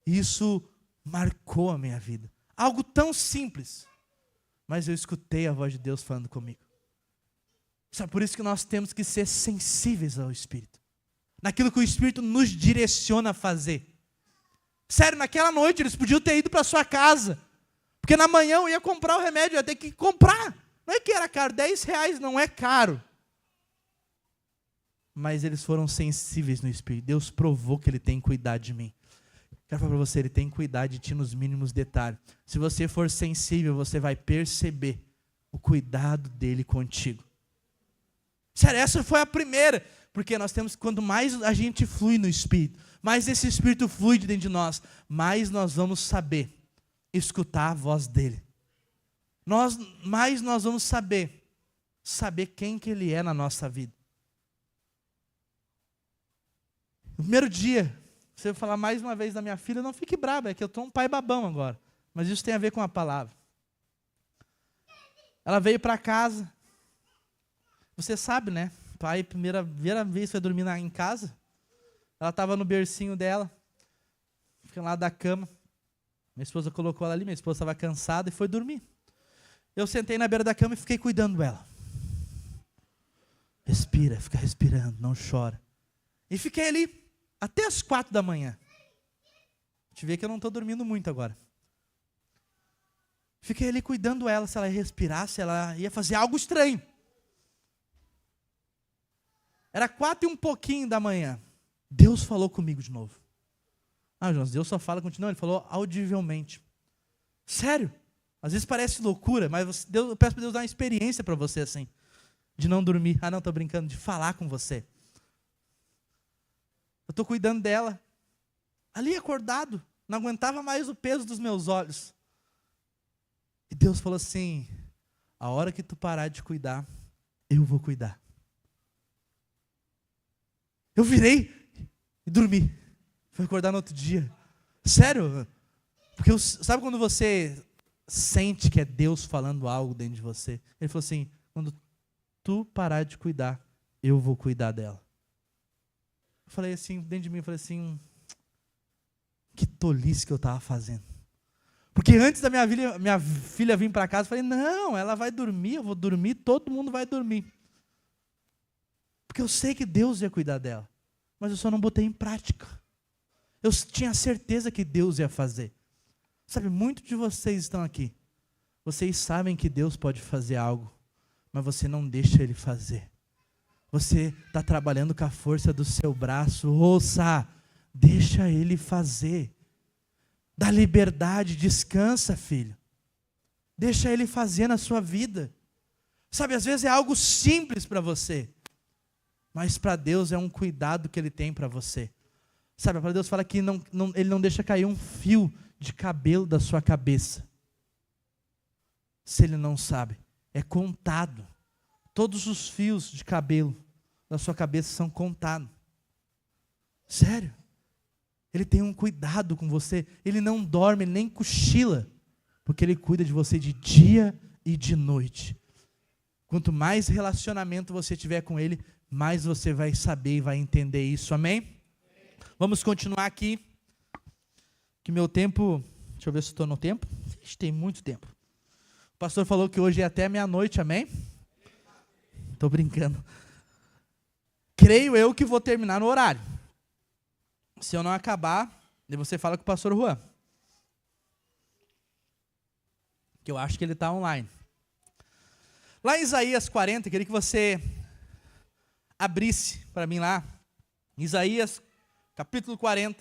Speaker 1: Isso marcou a minha vida. Algo tão simples, mas eu escutei a voz de Deus falando comigo. Sabe, por isso que nós temos que ser sensíveis ao Espírito. Naquilo que o Espírito nos direciona a fazer. Sério, naquela noite eles podiam ter ido para sua casa. Porque na manhã eu ia comprar o remédio, eu ia ter que comprar. Não é que era caro, R$10 não é caro. Mas eles foram sensíveis no Espírito. Deus provou que Ele tem cuidado de mim. Quero falar para você, Ele tem cuidado de ti nos mínimos detalhes. Se você for sensível, você vai perceber o cuidado dEle contigo. Sério, essa foi a primeira. Porque nós temos, quanto mais a gente flui no Espírito, mais esse Espírito flui de dentro de nós, mais nós vamos saber escutar a voz dEle. Mais nós vamos saber quem que Ele é na nossa vida. No primeiro dia, se eu falar mais uma vez da minha filha, não fique brava, é que eu estou um pai babão agora. Mas isso tem a ver com a palavra. Ela veio para casa. Você sabe, né? Pai, primeira vez foi dormir em casa. Ela estava no bercinho dela. Fica lá da cama. Minha esposa colocou ela ali, minha esposa estava cansada e foi dormir. Eu sentei na beira da cama e fiquei cuidando dela. Respira, fica respirando, não chora. E fiquei ali até as 4 da manhã. Te vê que eu não estou dormindo muito agora. Fiquei ali cuidando dela, se ela ia respirar, se ela ia fazer algo estranho. Era 4 e um pouquinho da manhã. Deus falou comigo de novo. Jonas, Deus só fala contigo. Não, Ele falou audivelmente. Sério? Às vezes parece loucura, mas eu peço para Deus dar uma experiência para você assim. De não dormir. Não, estou brincando. De falar com você. Eu estou cuidando dela. Ali acordado. Não aguentava mais o peso dos meus olhos. E Deus falou assim, a hora que tu parar de cuidar, eu vou cuidar. Eu virei e dormi. Fui acordar no outro dia. Sério? Porque sabe quando você sente que é Deus falando algo dentro de você? Ele falou assim, quando tu parar de cuidar, eu vou cuidar dela. Eu falei assim, dentro de mim, eu falei assim, que tolice que eu estava fazendo. Porque antes da minha filha vir para casa, eu falei, não, ela vai dormir, eu vou dormir, todo mundo vai dormir. Porque eu sei que Deus ia cuidar dela. Mas eu só não botei em prática. Eu tinha certeza que Deus ia fazer. Sabe, muitos de vocês estão aqui. Vocês sabem que Deus pode fazer algo, mas você não deixa Ele fazer. Você está trabalhando com a força do seu braço. Ouça, deixa Ele fazer. Dá liberdade, descansa, filho. Deixa Ele fazer na sua vida. Sabe, às vezes é algo simples para você, mas para Deus é um cuidado que Ele tem para você. Sabe, para Deus fala que Ele não deixa cair um fio de cabelo da sua cabeça. Se Ele não sabe, é contado. Todos os fios de cabelo da sua cabeça são contados. Sério. Ele tem um cuidado com você. Ele não dorme, ele nem cochila. Porque Ele cuida de você de dia e de noite. Quanto mais relacionamento você tiver com Ele, mais você vai saber e vai entender isso. Amém? Vamos continuar aqui. Que meu tempo... Deixa eu ver se estou no tempo. Ixi, tem muito tempo. O pastor falou que hoje é até meia-noite. Amém? Estou brincando. Creio eu que vou terminar no horário. Se eu não acabar, daí você fala com o pastor Juan. Que eu acho que ele está online. Lá em Isaías 40, queria que você abrisse para mim lá. Isaías, capítulo 40,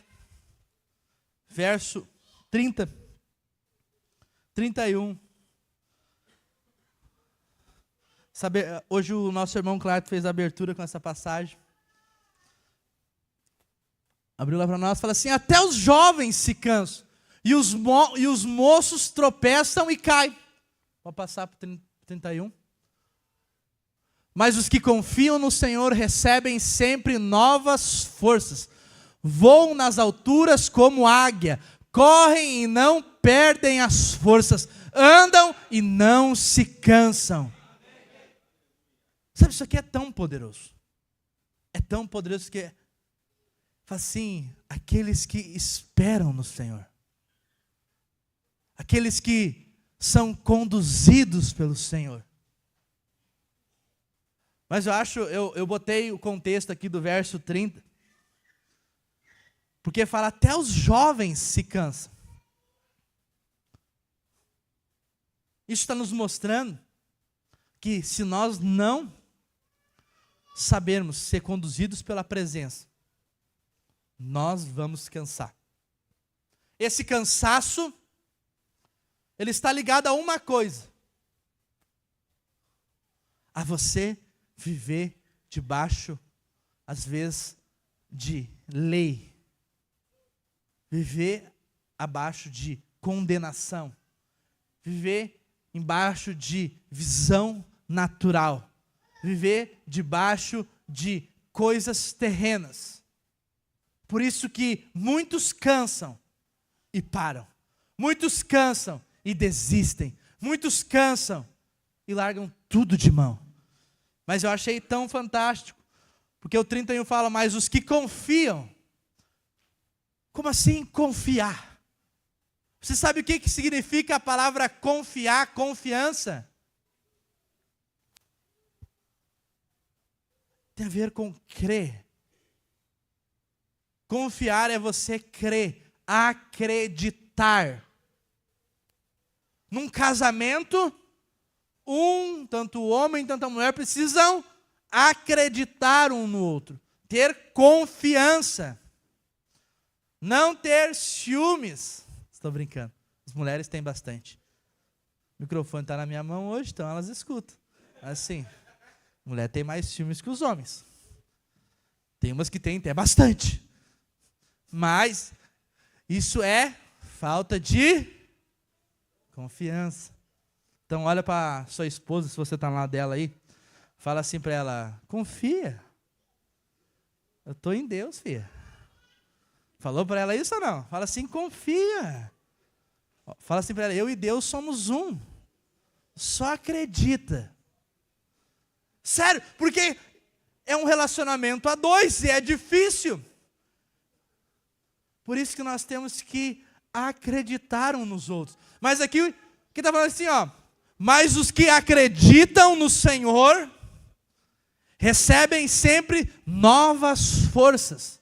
Speaker 1: verso 30, 31. Sabe, hoje o nosso irmão Clark fez a abertura com essa passagem. Abriu lá para nós e fala assim, até os jovens se cansam, e os moços tropeçam e caem. Vou passar para o 31. Mas os que confiam no Senhor recebem sempre novas forças. Voam nas alturas como águia, correm e não perdem as forças, andam e não se cansam. Sabe, isso aqui é tão poderoso. É tão poderoso que assim, aqueles que esperam no Senhor, aqueles que são conduzidos pelo Senhor. Mas eu botei o contexto aqui do verso 30, porque fala, até os jovens se cansam. Isso está nos mostrando que se nós não sabermos ser conduzidos pela presença, nós vamos cansar. Esse cansaço, ele está ligado a uma coisa: a você viver debaixo, às vezes, de lei, viver abaixo de condenação, viver embaixo de visão natural, viver debaixo de coisas terrenas. Por isso que muitos cansam e param. Muitos cansam e desistem. Muitos cansam e largam tudo de mão. Mas eu achei tão fantástico, porque o 31 fala, mas os que confiam. Como assim confiar? Você sabe o que significa a palavra confiar, confiança? Tem a ver com crer. Confiar é você crer, acreditar. Num casamento, tanto o homem, tanto a mulher, precisam acreditar um no outro. Ter confiança. Não ter ciúmes. Estou brincando. As mulheres têm bastante. O microfone está na minha mão hoje, então elas escutam. Assim, mulher tem mais ciúmes que os homens. Tem umas que tem até bastante. Mas isso é falta de confiança. Então olha para sua esposa, se você está lá dela aí. Fala assim para ela, confia. Eu estou em Deus, filha. Falou para ela isso ou não? Fala assim, confia. Fala assim para ela, eu e Deus somos um. Só acredita. Sério, porque é um relacionamento a dois e é difícil. Por isso que nós temos que acreditar uns nos outros. Mas aqui, que está falando assim, ó. Mas os que acreditam no Senhor recebem sempre novas forças.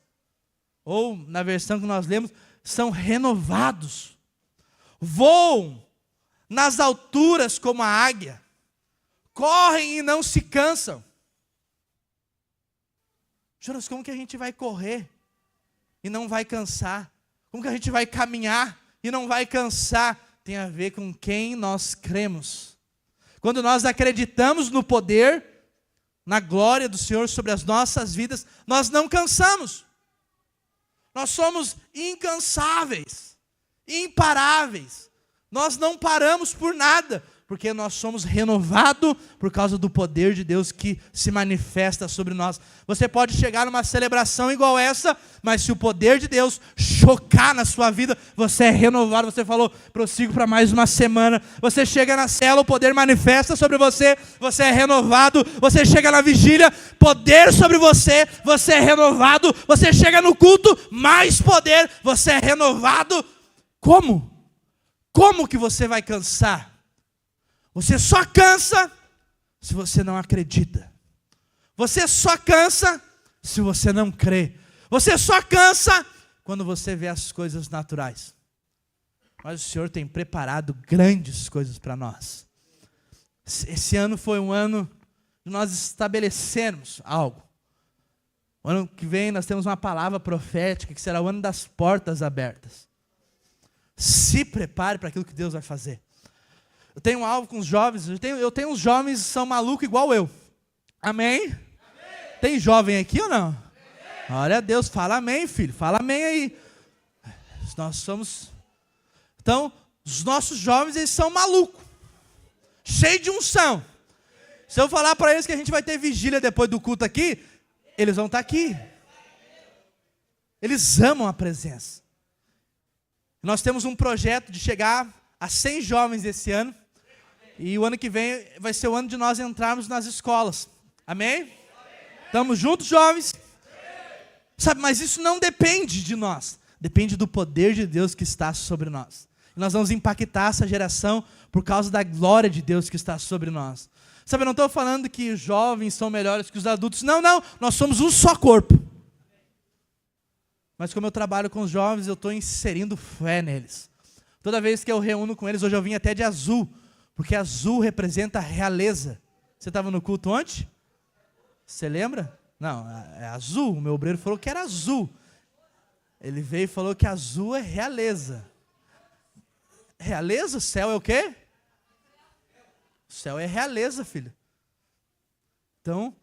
Speaker 1: Ou, na versão que nós lemos, são renovados. Voam nas alturas como a águia. Correm e não se cansam. Jonas, como que a gente vai correr e não vai cansar? Como que a gente vai caminhar e não vai cansar? Tem a ver com quem nós cremos. Quando nós acreditamos no poder, na glória do Senhor sobre as nossas vidas, nós não cansamos. Nós somos incansáveis, imparáveis. Nós não paramos por nada, porque nós somos renovados por causa do poder de Deus que se manifesta sobre nós. Você pode chegar numa celebração igual essa, mas se o poder de Deus chocar na sua vida, você é renovado. Você falou, prossigo para mais uma semana. Você chega na cela, o poder manifesta sobre você, você é renovado. Você chega na vigília, poder sobre você, você é renovado. Você chega no culto, mais poder, você é renovado. Como? Como que você vai cansar? Você só cansa se você não acredita. Você só cansa se você não crê. Você só cansa quando você vê as coisas naturais. Mas o Senhor tem preparado grandes coisas para nós. Esse ano foi um ano de nós estabelecermos algo. O ano que vem nós temos uma palavra profética que será o ano das portas abertas. Se prepare para aquilo que Deus vai fazer. Eu tenho um alvo com os jovens, eu tenho uns jovens que são malucos igual eu. Amém? Amém? Tem jovem aqui ou não? Amém. Glória a Deus, fala amém, filho, fala amém aí. Nós somos... Então, os nossos jovens, eles são malucos, cheios de unção. Se eu falar para eles que a gente vai ter vigília depois do culto aqui, eles vão estar aqui. Eles amam a presença. Nós temos um projeto de chegar a 100 jovens esse ano. E o ano que vem vai ser o ano de nós entrarmos nas escolas. Amém? Estamos juntos, jovens? Sabe, mas isso não depende de nós. Depende do poder de Deus que está sobre nós. E nós vamos impactar essa geração por causa da glória de Deus que está sobre nós. Sabe, eu não estou falando que os jovens são melhores que os adultos. Não, não. Nós somos um só corpo. Mas como eu trabalho com os jovens, eu estou inserindo fé neles. Toda vez que eu reúno com eles, hoje eu vim até de azul, porque azul representa a realeza. Você estava no culto ontem? Você lembra? Não, é azul. O meu obreiro falou que era azul. Ele veio e falou que azul é realeza. Realeza? O céu é o quê? O céu é realeza, filho. Então,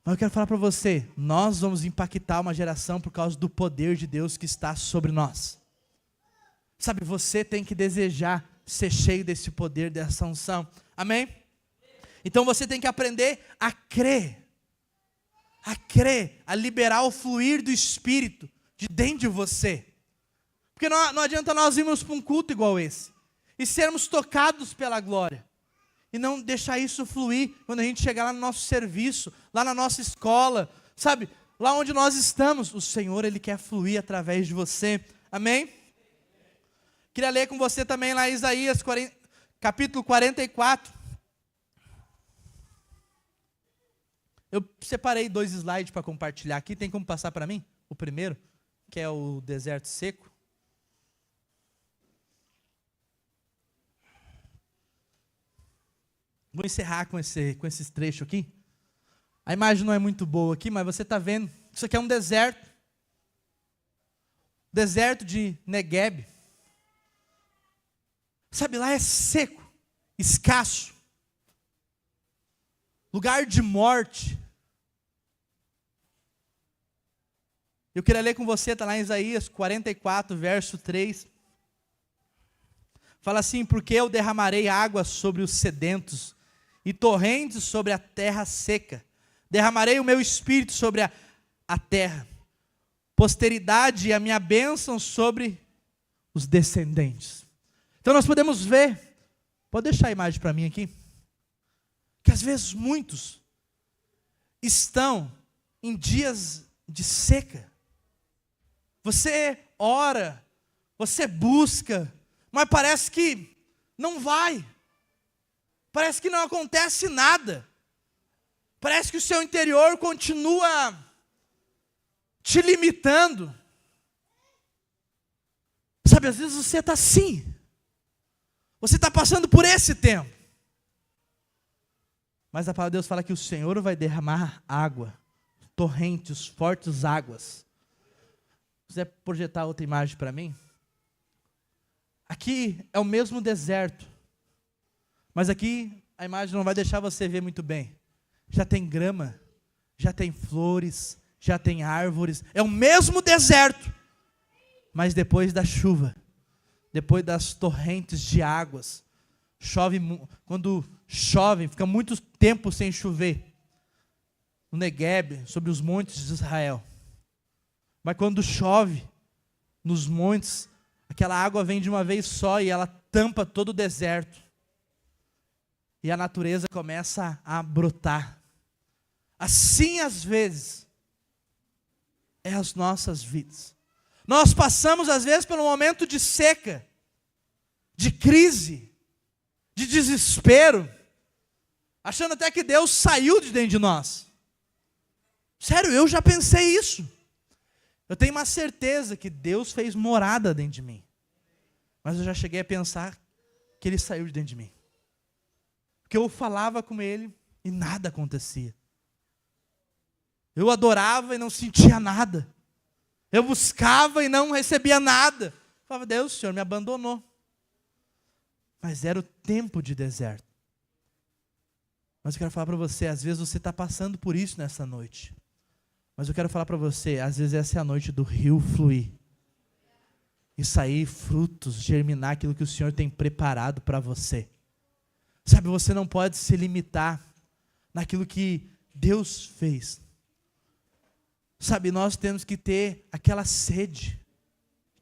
Speaker 1: eu quero falar para você, nós vamos impactar uma geração por causa do poder de Deus que está sobre nós. Sabe, você tem que desejar ser cheio desse poder, dessa unção. Amém? Então você tem que aprender a crer, a liberar o fluir do Espírito de dentro de você. Porque não adianta nós irmos para um culto igual esse e sermos tocados pela glória e não deixar isso fluir quando a gente chegar lá no nosso serviço, lá na nossa escola, sabe? Lá onde nós estamos, o Senhor, Ele quer fluir através de você. Amém? Queria ler com você também lá Isaías capítulo 44. Eu separei 2 slides para compartilhar aqui. Tem como passar para mim? O primeiro, que é o deserto seco. Vou encerrar com esses trechos aqui. A imagem não é muito boa aqui, mas você está vendo. Isso aqui é um deserto. Deserto de Negueb. Sabe, lá é seco, escasso. Lugar de morte. Eu queria ler com você, está lá em Isaías 44, verso 3. Fala assim: porque eu derramarei água sobre os sedentos e torrentes sobre a terra seca. Derramarei o meu espírito sobre a terra. Posteridade e a minha bênção sobre os descendentes. Então nós podemos ver, pode deixar a imagem para mim aqui, que às vezes muitos estão em dias de seca. Você ora, você busca, mas parece que não vai. Parece que não acontece nada. Parece que o seu interior continua te limitando. Sabe, às vezes você está assim. Você está passando por esse tempo. Mas a palavra de Deus fala que o Senhor vai derramar água, torrentes, fortes águas. Se quiser projetar outra imagem para mim. Aqui é o mesmo deserto. Mas aqui a imagem não vai deixar você ver muito bem. Já tem grama, já tem flores, já tem árvores. É o mesmo deserto. Mas depois da chuva, depois das torrentes de águas, quando chove, fica muito tempo sem chover. No Negueb, sobre os montes de Israel. Mas quando chove nos montes, aquela água vem de uma vez só e ela tampa todo o deserto. E a natureza começa a brotar. Assim, às vezes, é as nossas vidas. Nós passamos, às vezes, por um momento de seca, de crise, de desespero, achando até que Deus saiu de dentro de nós. Sério, eu já pensei isso. Eu tenho uma certeza que Deus fez morada dentro de mim. Mas eu já cheguei a pensar que Ele saiu de dentro de mim. Porque eu falava com Ele e nada acontecia. Eu adorava e não sentia nada. Eu buscava e não recebia nada. Eu falava: Deus, o Senhor me abandonou. Mas era o tempo de deserto. Mas eu quero falar para você, às vezes você está passando por isso nessa noite. Mas eu quero falar para você, às vezes essa é a noite do rio fluir. E sair frutos, germinar aquilo que o Senhor tem preparado para você. Sabe, você não pode se limitar naquilo que Deus fez. Sabe, nós temos que ter aquela sede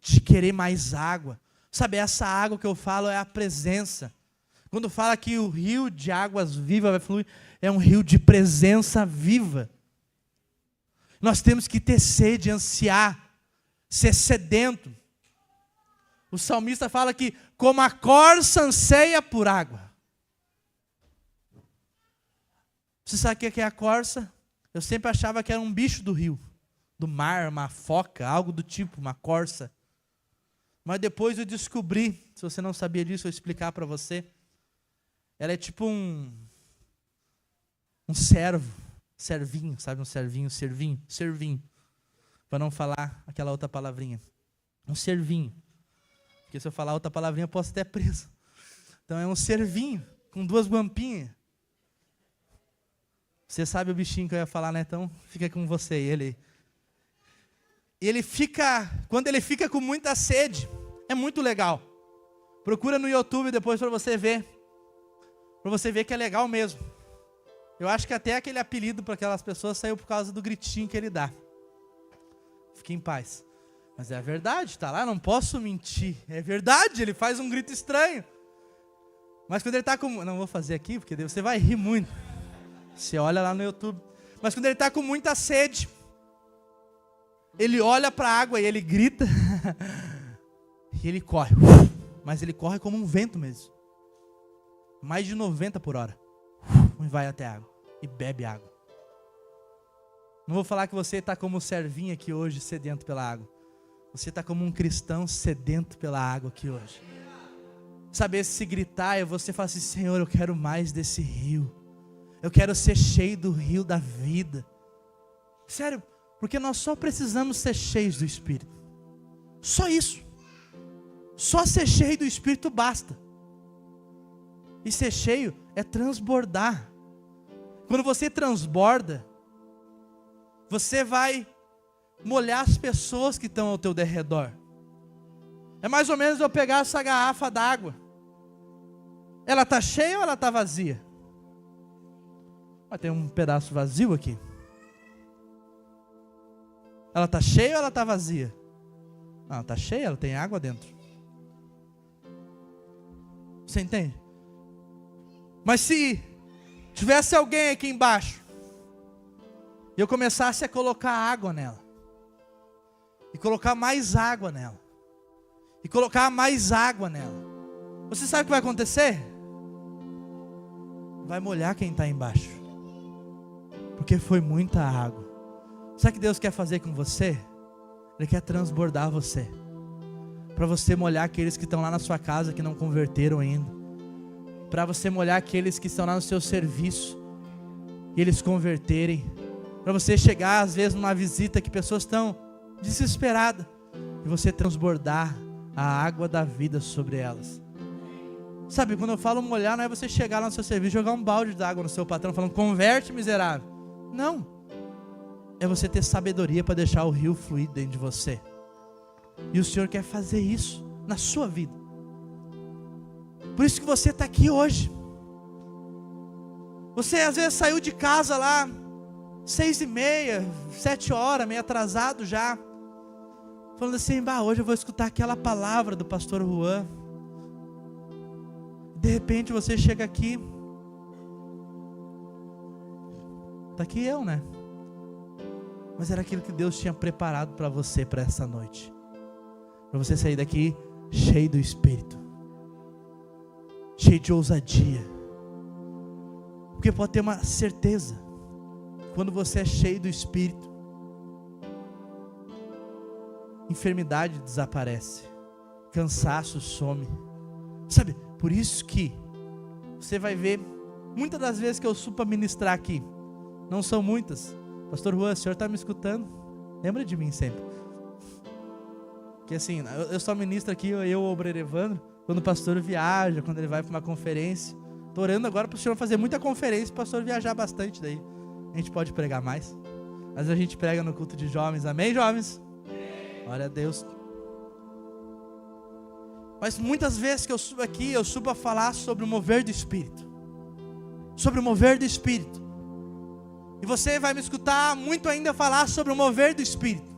Speaker 1: de querer mais água. Sabe, essa água que eu falo é a presença. Quando fala que o rio de águas vivas vai fluir, é um rio de presença viva. Nós temos que ter sede, ansiar, ser sedento. O salmista fala que como a corça anseia por água. Você sabe o que é a corça? Eu sempre achava que era um bicho do rio, do mar, uma foca, algo do tipo, uma corça. Mas depois eu descobri, se você não sabia disso, eu vou explicar para você. Ela é tipo um servinho, sabe, um servinho. Para não falar aquela outra palavrinha. Um servinho. Porque se eu falar outra palavrinha, eu posso até preso. Então é um servinho, com duas guampinhas. Você sabe o bichinho que eu ia falar, né? Então fica com você. Ele fica, quando ele fica com muita sede, é muito legal. Procura no YouTube depois para você ver. Para você ver que é legal mesmo. Eu acho que até aquele apelido para aquelas pessoas saiu por causa do gritinho que ele dá. Fique em paz. Mas é a verdade, tá lá, não posso mentir. É verdade, ele faz um grito estranho. Mas quando ele está com... Não vou fazer aqui, porque você vai rir muito. Você olha lá no YouTube. Mas quando ele está com muita sede, ele olha para a água e ele grita. E ele corre. Mas ele corre como um vento mesmo. Mais de 90 por hora. E vai até a água. E bebe água. Não vou falar que você está como o servinho aqui hoje, sedento pela água. Você está como um cristão sedento pela água aqui hoje. Sabe, se gritar é você falar assim: Senhor, eu quero mais desse rio. Eu quero ser cheio do rio da vida. Sério, porque nós só precisamos ser cheios do Espírito. Só isso. Só ser cheio do Espírito basta. E ser cheio é transbordar. Quando você transborda, você vai molhar as pessoas que estão ao teu derredor. É mais ou menos eu pegar essa garrafa d'água. Ela está cheia ou ela está vazia? Tem um pedaço vazio aqui. Ela está cheia ou ela está vazia? Não, está cheia, ela tem água dentro. Você entende? Mas se tivesse alguém aqui embaixo e eu começasse a colocar água nela, e colocar mais água nela, e colocar mais água nela, você sabe o que vai acontecer? Vai molhar quem está embaixo, porque foi muita água. Sabe o que Deus quer fazer com você? Ele quer transbordar você, para você molhar aqueles que estão lá na sua casa que não converteram ainda, para você molhar aqueles que estão lá no seu serviço e eles converterem, para você chegar às vezes numa visita que pessoas estão desesperadas e você transbordar a água da vida sobre elas. Sabe, quando eu falo molhar, não é você chegar lá no seu serviço e jogar um balde de água no seu patrão falando: converte, miserável. Não. É você ter sabedoria para deixar o rio fluir dentro de você. E o Senhor quer fazer isso na sua vida. Por isso que você está aqui hoje. Você às vezes saiu de casa lá 6:30, 7 horas, meio atrasado já, falando assim: hoje eu vou escutar aquela palavra do pastor Juan. De repente você chega aqui, está aqui eu, né? Mas era aquilo que Deus tinha preparado para você, para essa noite, para você sair daqui cheio do Espírito, cheio de ousadia. Porque pode ter uma certeza, quando você é cheio do Espírito, enfermidade desaparece, cansaço some. Sabe, por isso que você vai ver, muitas das vezes que eu subo para ministrar aqui, não são muitas: pastor Juan, o senhor está me escutando? Lembra de mim sempre. Que assim, eu só ministro aqui, eu ou o Obreiro Evandro, quando o pastor viaja, quando ele vai para uma conferência. Estou orando agora para o senhor fazer muita conferência, para o pastor viajar bastante, daí a gente pode pregar mais. Mas a gente prega no culto de jovens, amém, jovens? Glória a Deus. Mas muitas vezes que eu subo aqui, eu subo a falar sobre o mover do Espírito. Sobre o mover do Espírito. E você vai me escutar muito ainda falar sobre o mover do Espírito.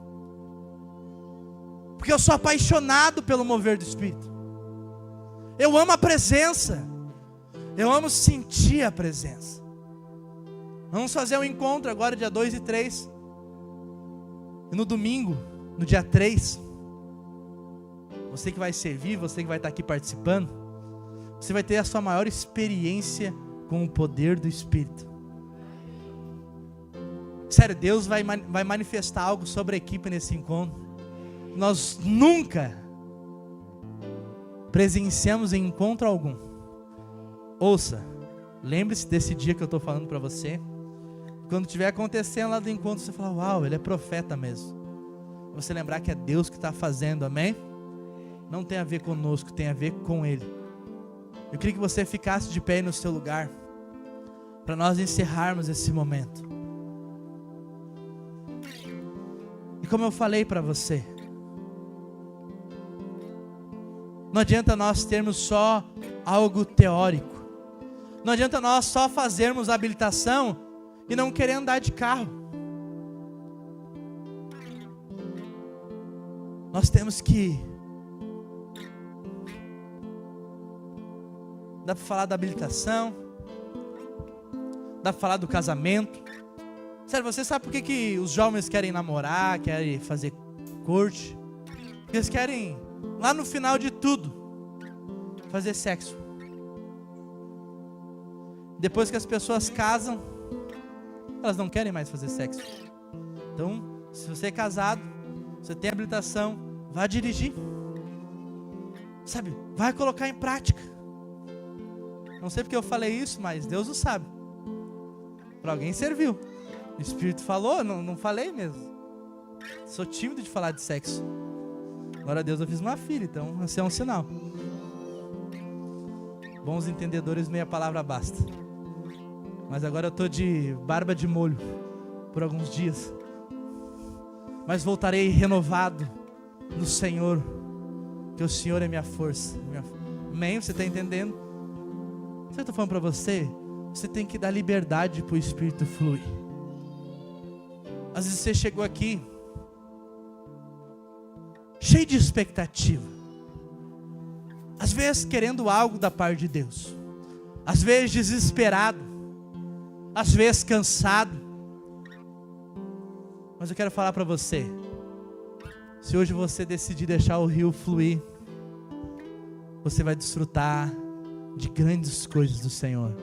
Speaker 1: Porque eu sou apaixonado pelo mover do Espírito. Eu amo a presença. Eu amo sentir a presença. Vamos fazer um encontro agora dia 2 e 3. E no domingo, no dia 3, você que vai servir, você que vai estar aqui participando, você vai ter a sua maior experiência com o poder do Espírito. Sério, Deus vai manifestar algo sobre a equipe nesse encontro. Nós nunca presenciamos em encontro algum. Ouça, lembre-se desse dia que eu estou falando para você. Quando estiver acontecendo lá do encontro, você fala: uau, ele é profeta mesmo. Você lembrar que é Deus que está fazendo, amém? Não tem a ver conosco, tem a ver com Ele. Eu queria que você ficasse de pé aí no seu lugar, para nós encerrarmos esse momento. E como eu falei para você, não adianta nós termos só algo teórico. Não adianta nós só fazermos habilitação e não querer andar de carro. Nós temos que... Dá para falar da habilitação, dá para falar do casamento. Sério, você sabe por que os jovens querem namorar, querem fazer corte? Porque eles querem, lá no final de tudo, fazer sexo. Depois que as pessoas casam, elas não querem mais fazer sexo. Então, se você é casado, você tem habilitação, vá dirigir. Sabe, vai colocar em prática. Não sei porque eu falei isso, mas Deus o sabe. Para alguém serviu. O Espírito falou, não falei mesmo. Sou tímido de falar de sexo. Glória a Deus, eu fiz uma filha, então esse é um sinal. Bons entendedores, meia palavra basta. Mas agora eu estou de barba de molho por alguns dias. Mas voltarei renovado no Senhor, que o Senhor é minha força. Amém? Você está entendendo? Sabe o que eu estou falando para você? Você tem que dar liberdade para o Espírito fluir. Às vezes você chegou aqui cheio de expectativa, às vezes querendo algo da parte de Deus, às vezes desesperado, às vezes cansado. Mas eu quero falar para você, se hoje você decidir deixar o rio fluir, você vai desfrutar de grandes coisas do Senhor,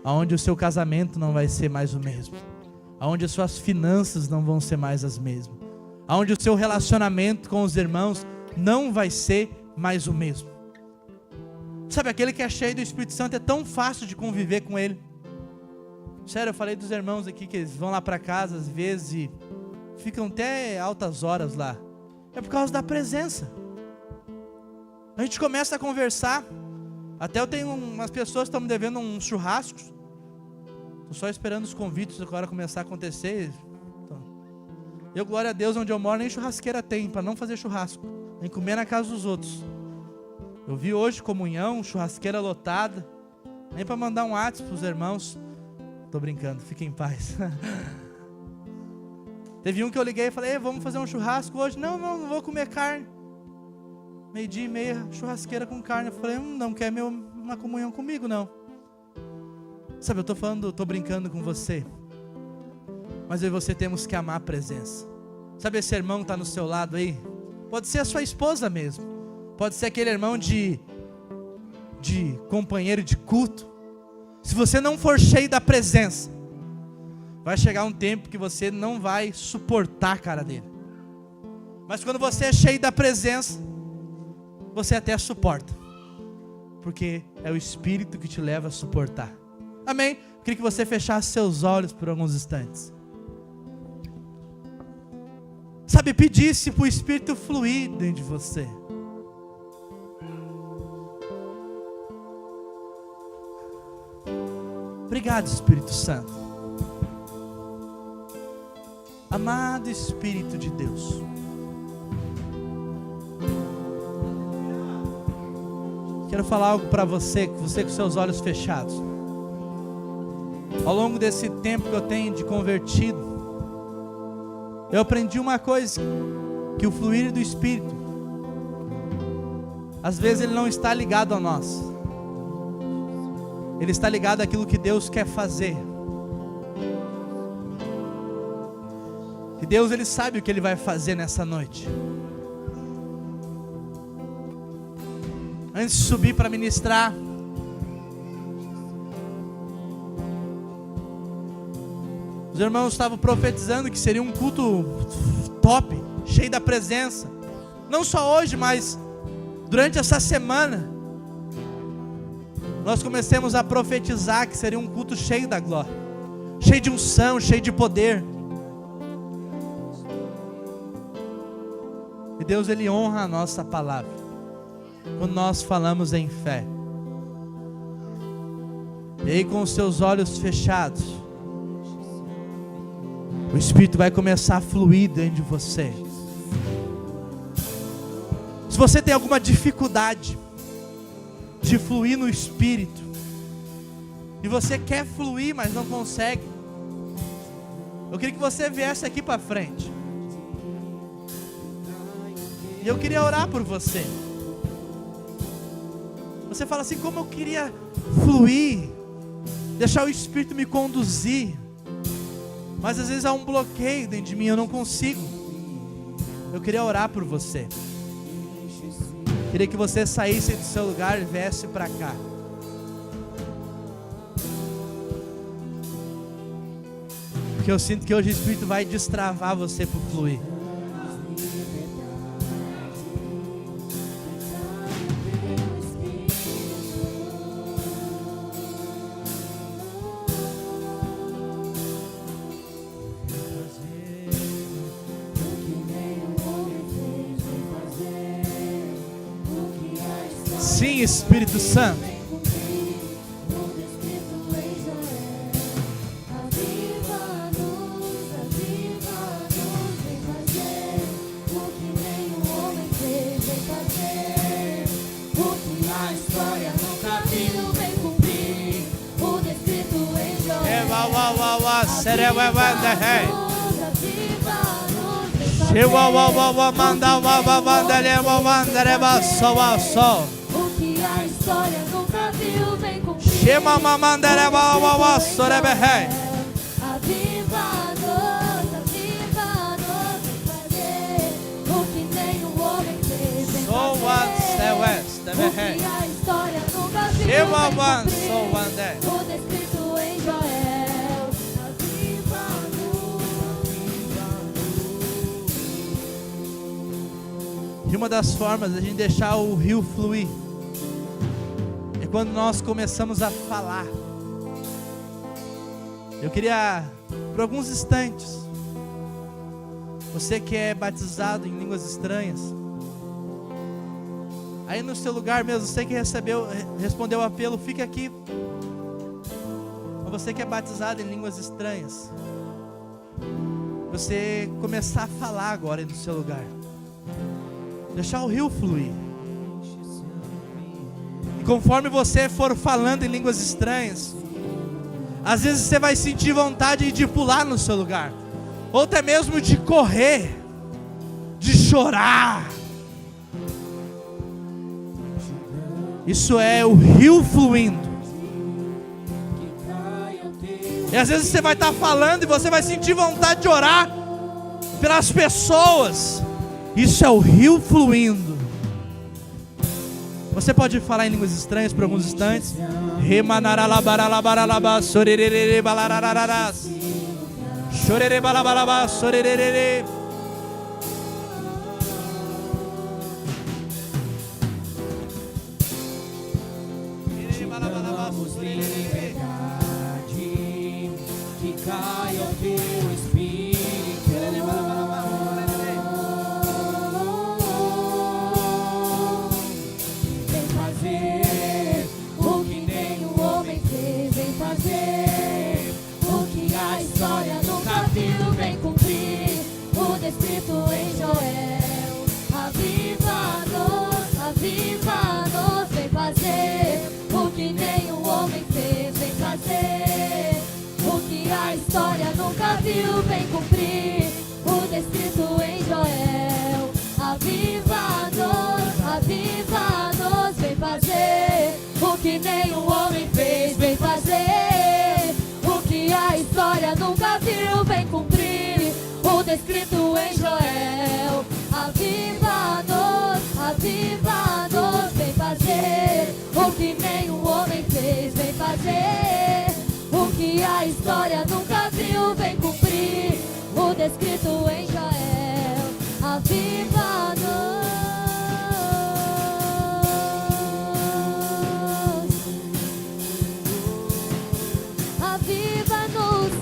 Speaker 1: aonde o seu casamento não vai ser mais o mesmo, aonde as suas finanças não vão ser mais as mesmas, aonde o seu relacionamento com os irmãos não vai ser mais o mesmo. Sabe, aquele que é cheio do Espírito Santo é tão fácil de conviver com ele. Sério, eu falei dos irmãos aqui que eles vão lá para casa às vezes e ficam até altas horas lá. É por causa da presença. A gente começa a conversar. Até eu tenho umas pessoas que estão me devendo uns churrascos. Estou só esperando os convites agora começar a acontecer. Eu, glória a Deus, onde eu moro nem churrasqueira tem, para não fazer churrasco, nem comer na casa dos outros. Eu vi hoje comunhão, churrasqueira lotada, nem para mandar um WhatsApp para os irmãos. Estou brincando, fiquem em paz. Teve um que eu liguei e falei, vamos fazer um churrasco hoje? Não vou comer carne. 12:30, churrasqueira com carne. Eu falei, não quer uma comunhão comigo, não. Sabe, eu estou brincando com você. Mas eu e você temos que amar a presença. Sabe esse irmão que está no seu lado aí? Pode ser a sua esposa mesmo. Pode ser aquele irmão de companheiro de culto. Se você não for cheio da presença, vai chegar um tempo que você não vai suportar a cara dele. Mas quando você é cheio da presença, você até suporta. Porque é o Espírito que te leva a suportar. Amém? Queria que você fechasse seus olhos por alguns instantes. Sabe, pedisse para o Espírito fluir dentro de você. Obrigado, Espírito Santo. Amado Espírito de Deus, quero falar algo para você com seus olhos fechados. Ao longo desse tempo que eu tenho de convertido, eu aprendi uma coisa, que o fluir do Espírito, às vezes ele não está ligado a nós, ele está ligado àquilo que Deus quer fazer. E Deus, ele sabe o que ele vai fazer nessa noite. Antes de subir para ministrar, os irmãos estavam profetizando que seria um culto top, cheio da presença. Não só hoje, mas durante essa semana, nós começamos a profetizar que seria um culto cheio da glória, cheio de unção, cheio de poder. E Deus, ele honra a nossa palavra quando nós falamos em fé. E aí, com os seus olhos fechados, o Espírito vai começar a fluir dentro de você. Se você tem alguma dificuldade de fluir no Espírito, e você quer fluir, mas não consegue, eu queria que você viesse aqui para frente. E eu queria orar por você. Você fala assim, como eu queria fluir, deixar o Espírito me conduzir, mas às vezes há um bloqueio dentro de mim, eu não consigo. Eu queria orar por você. Queria que você saísse do seu lugar e viesse para cá. Porque eu sinto que hoje o Espírito vai destravar você para fluir. Sim, Espírito Santo. Chama mamandere bawa sorebehei. So one se west behei. Chama one so one day. E uma das formas de a gente deixar o rio fluir é quando nós começamos a falar. Eu queria, por alguns instantes, você que é batizado em línguas estranhas, aí no seu lugar mesmo, você que respondeu o apelo, fica aqui. Ou você que é batizado em línguas estranhas, você começar a falar agora aí no seu lugar. Deixar o rio fluir. E conforme você for falando em línguas estranhas, às vezes você vai sentir vontade de pular no seu lugar, ou até mesmo de correr, de chorar. Isso é o rio fluindo. E às vezes você vai estar falando e você vai sentir vontade de orar pelas pessoas. Isso é o rio fluindo. Você pode falar em línguas estranhas por alguns instantes.
Speaker 2: Que caia o teu espírito. Escrito em Joel, aviva-nos, aviva-nos, vem fazer o que nenhum homem fez, vem fazer o que a história nunca viu, vem cumprir o descrito em Joel, aviva-nos, aviva-nos, vem fazer o que nenhum homem fez, vem fazer o que a história nunca viu, vem cumprir o descrito em Joel, aviva-nos, aviva-nos, vem fazer o que nenhum homem fez, vem fazer o que a história nunca viu, vem cumprir o descrito em Joel, aviva-nos, aviva-nos,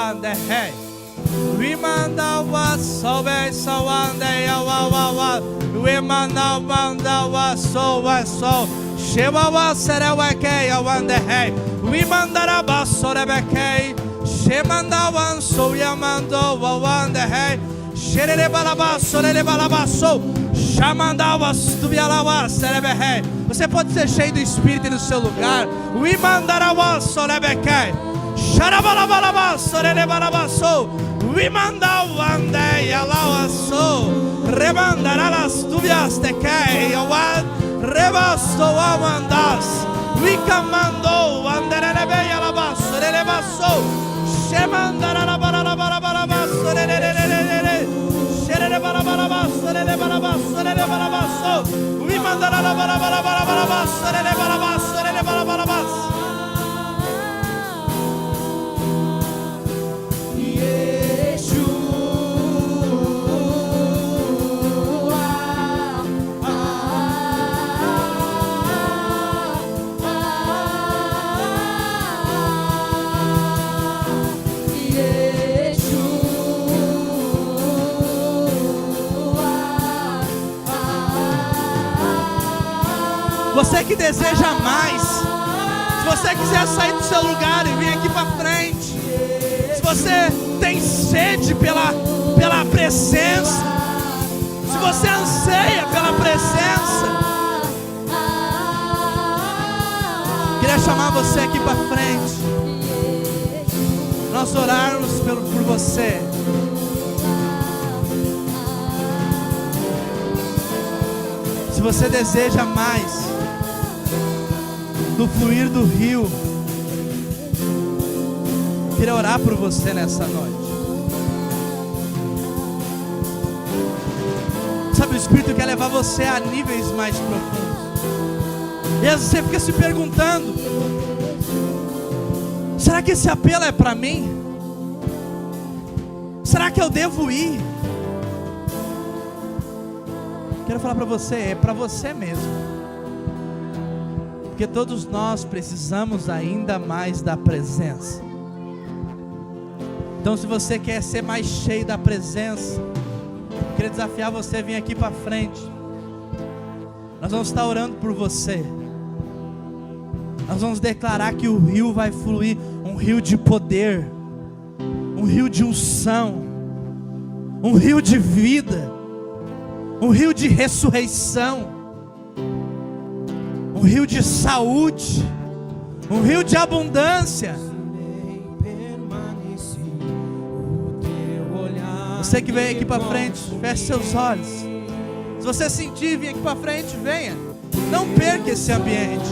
Speaker 1: one day, hey. We manda wa so be so one day, wa. We manda wa so. Sheba wa sere wa ke one day, hey. We manda ba so be ke. Shemanda one so yamando wa one day, hey. Shere balaba so le balaba so. Shamanda wa stubiala wa sere be, hey. Você pode ser cheio do Espírito no seu lugar. We manda wa so le be ke. Sharabalaba so le balaba so. We manda one day alawa so. Remandara las tubias te ke yawan. Rebasto amandas. We commando andere be alaba so le baso. Shemandara la balaba so le. Shere balaba so le balaba so le balaba so. We mandara la balaba so le balaba so le balaba. Você que deseja mais, se você quiser sair do seu lugar e vir aqui para frente, se você tem sede pela presença, se você anseia pela presença, queria chamar você aqui para frente, nós orarmos por você. Se você deseja mais do fluir do rio, queria orar por você nessa noite. Sabe, o Espírito quer levar você a níveis mais profundos. E às vezes você fica se perguntando: será que esse apelo é para mim? Será que eu devo ir? Quero falar para você, é para você mesmo. Porque todos nós precisamos ainda mais da presença. Então, se você quer ser mais cheio da presença, eu queria desafiar você a vir aqui para frente. Nós vamos estar orando por você. Nós vamos declarar que o rio vai fluir, um rio de poder, um rio de unção, um rio de vida, um rio de ressurreição, um rio de saúde, um rio de abundância. Você que vem aqui para frente, feche seus olhos. Se você sentir, vem aqui para frente, venha. Não perca esse ambiente.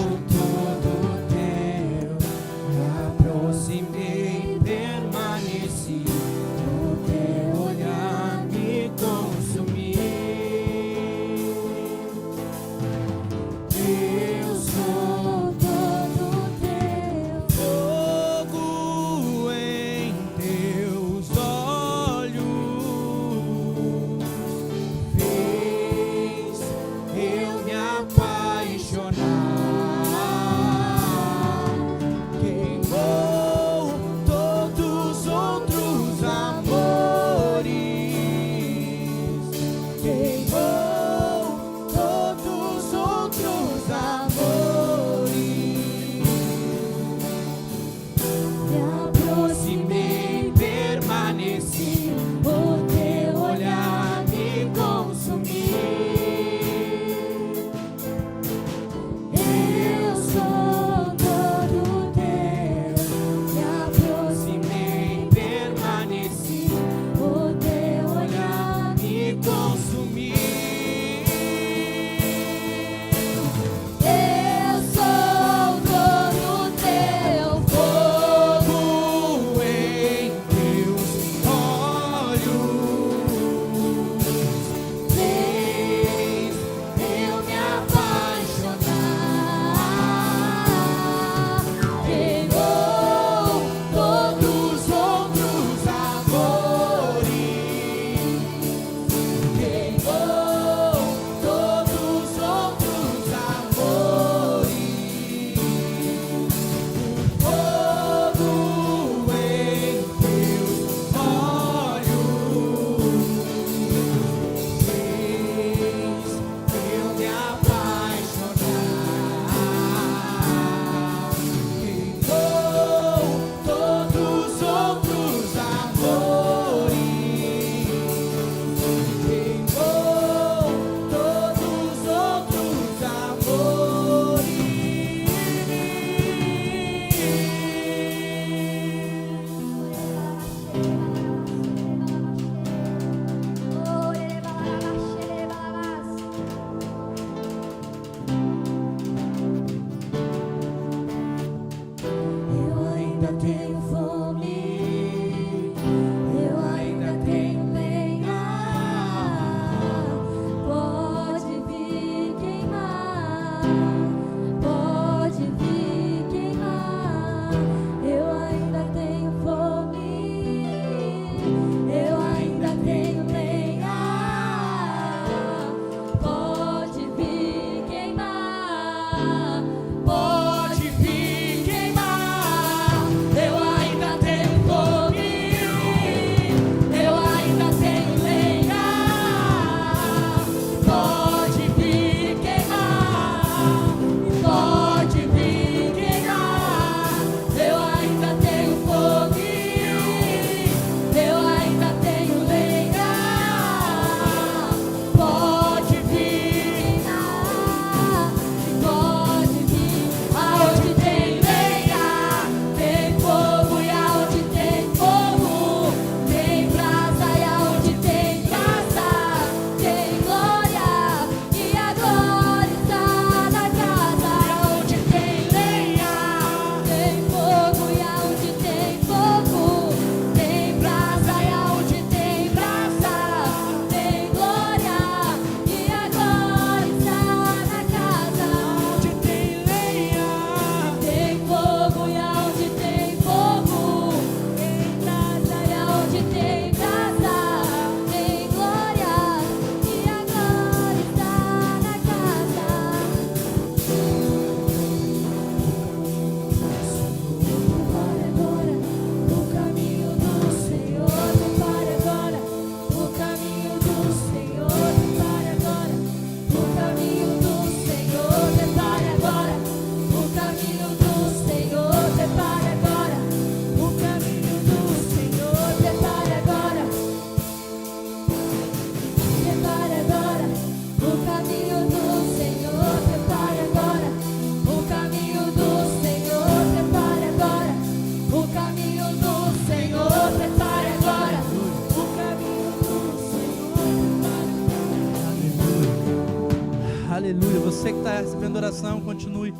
Speaker 1: está recebendo oração, continue.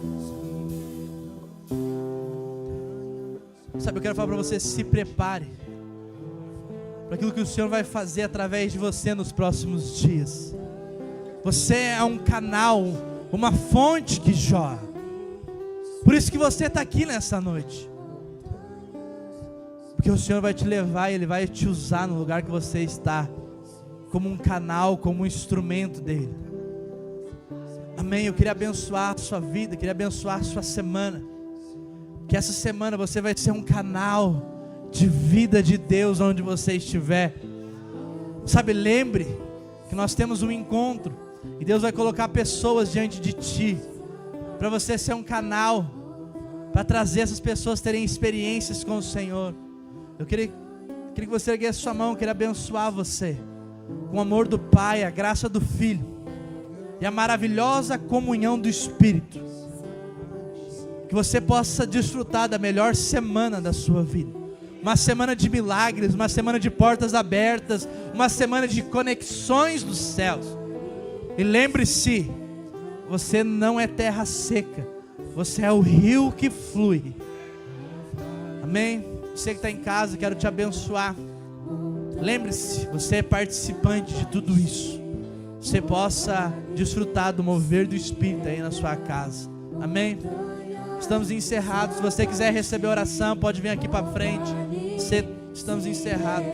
Speaker 1: Sabe, eu quero falar para você, se prepare para aquilo que o Senhor vai fazer através de você nos próximos dias. Você é um canal, uma fonte que jorra. Por isso que você está aqui nessa noite. Porque o Senhor vai te levar e Ele vai te usar no lugar que você está, como um canal, como um instrumento dEle. Amém. Eu queria abençoar a sua vida, queria abençoar a sua semana. Que essa semana você vai ser um canal de vida de Deus onde você estiver. Sabe, lembre que nós temos um encontro e Deus vai colocar pessoas diante de ti, para você ser um canal, para trazer essas pessoas terem experiências com o Senhor. Eu queria que você erguesse sua mão, eu queria abençoar você com o amor do Pai, a graça do Filho e a maravilhosa comunhão do Espírito. Que você possa desfrutar da melhor semana da sua vida, uma semana de milagres, uma semana de portas abertas, uma semana de conexões dos céus. E lembre-se, você não é terra seca, você é o rio que flui. Amém? Você que está em casa, quero te abençoar. Lembre-se, você é participante de tudo isso. Você possa desfrutar do mover do Espírito aí na sua casa. Amém? Estamos encerrados. Se você quiser receber oração, pode vir aqui para frente. Estamos encerrados.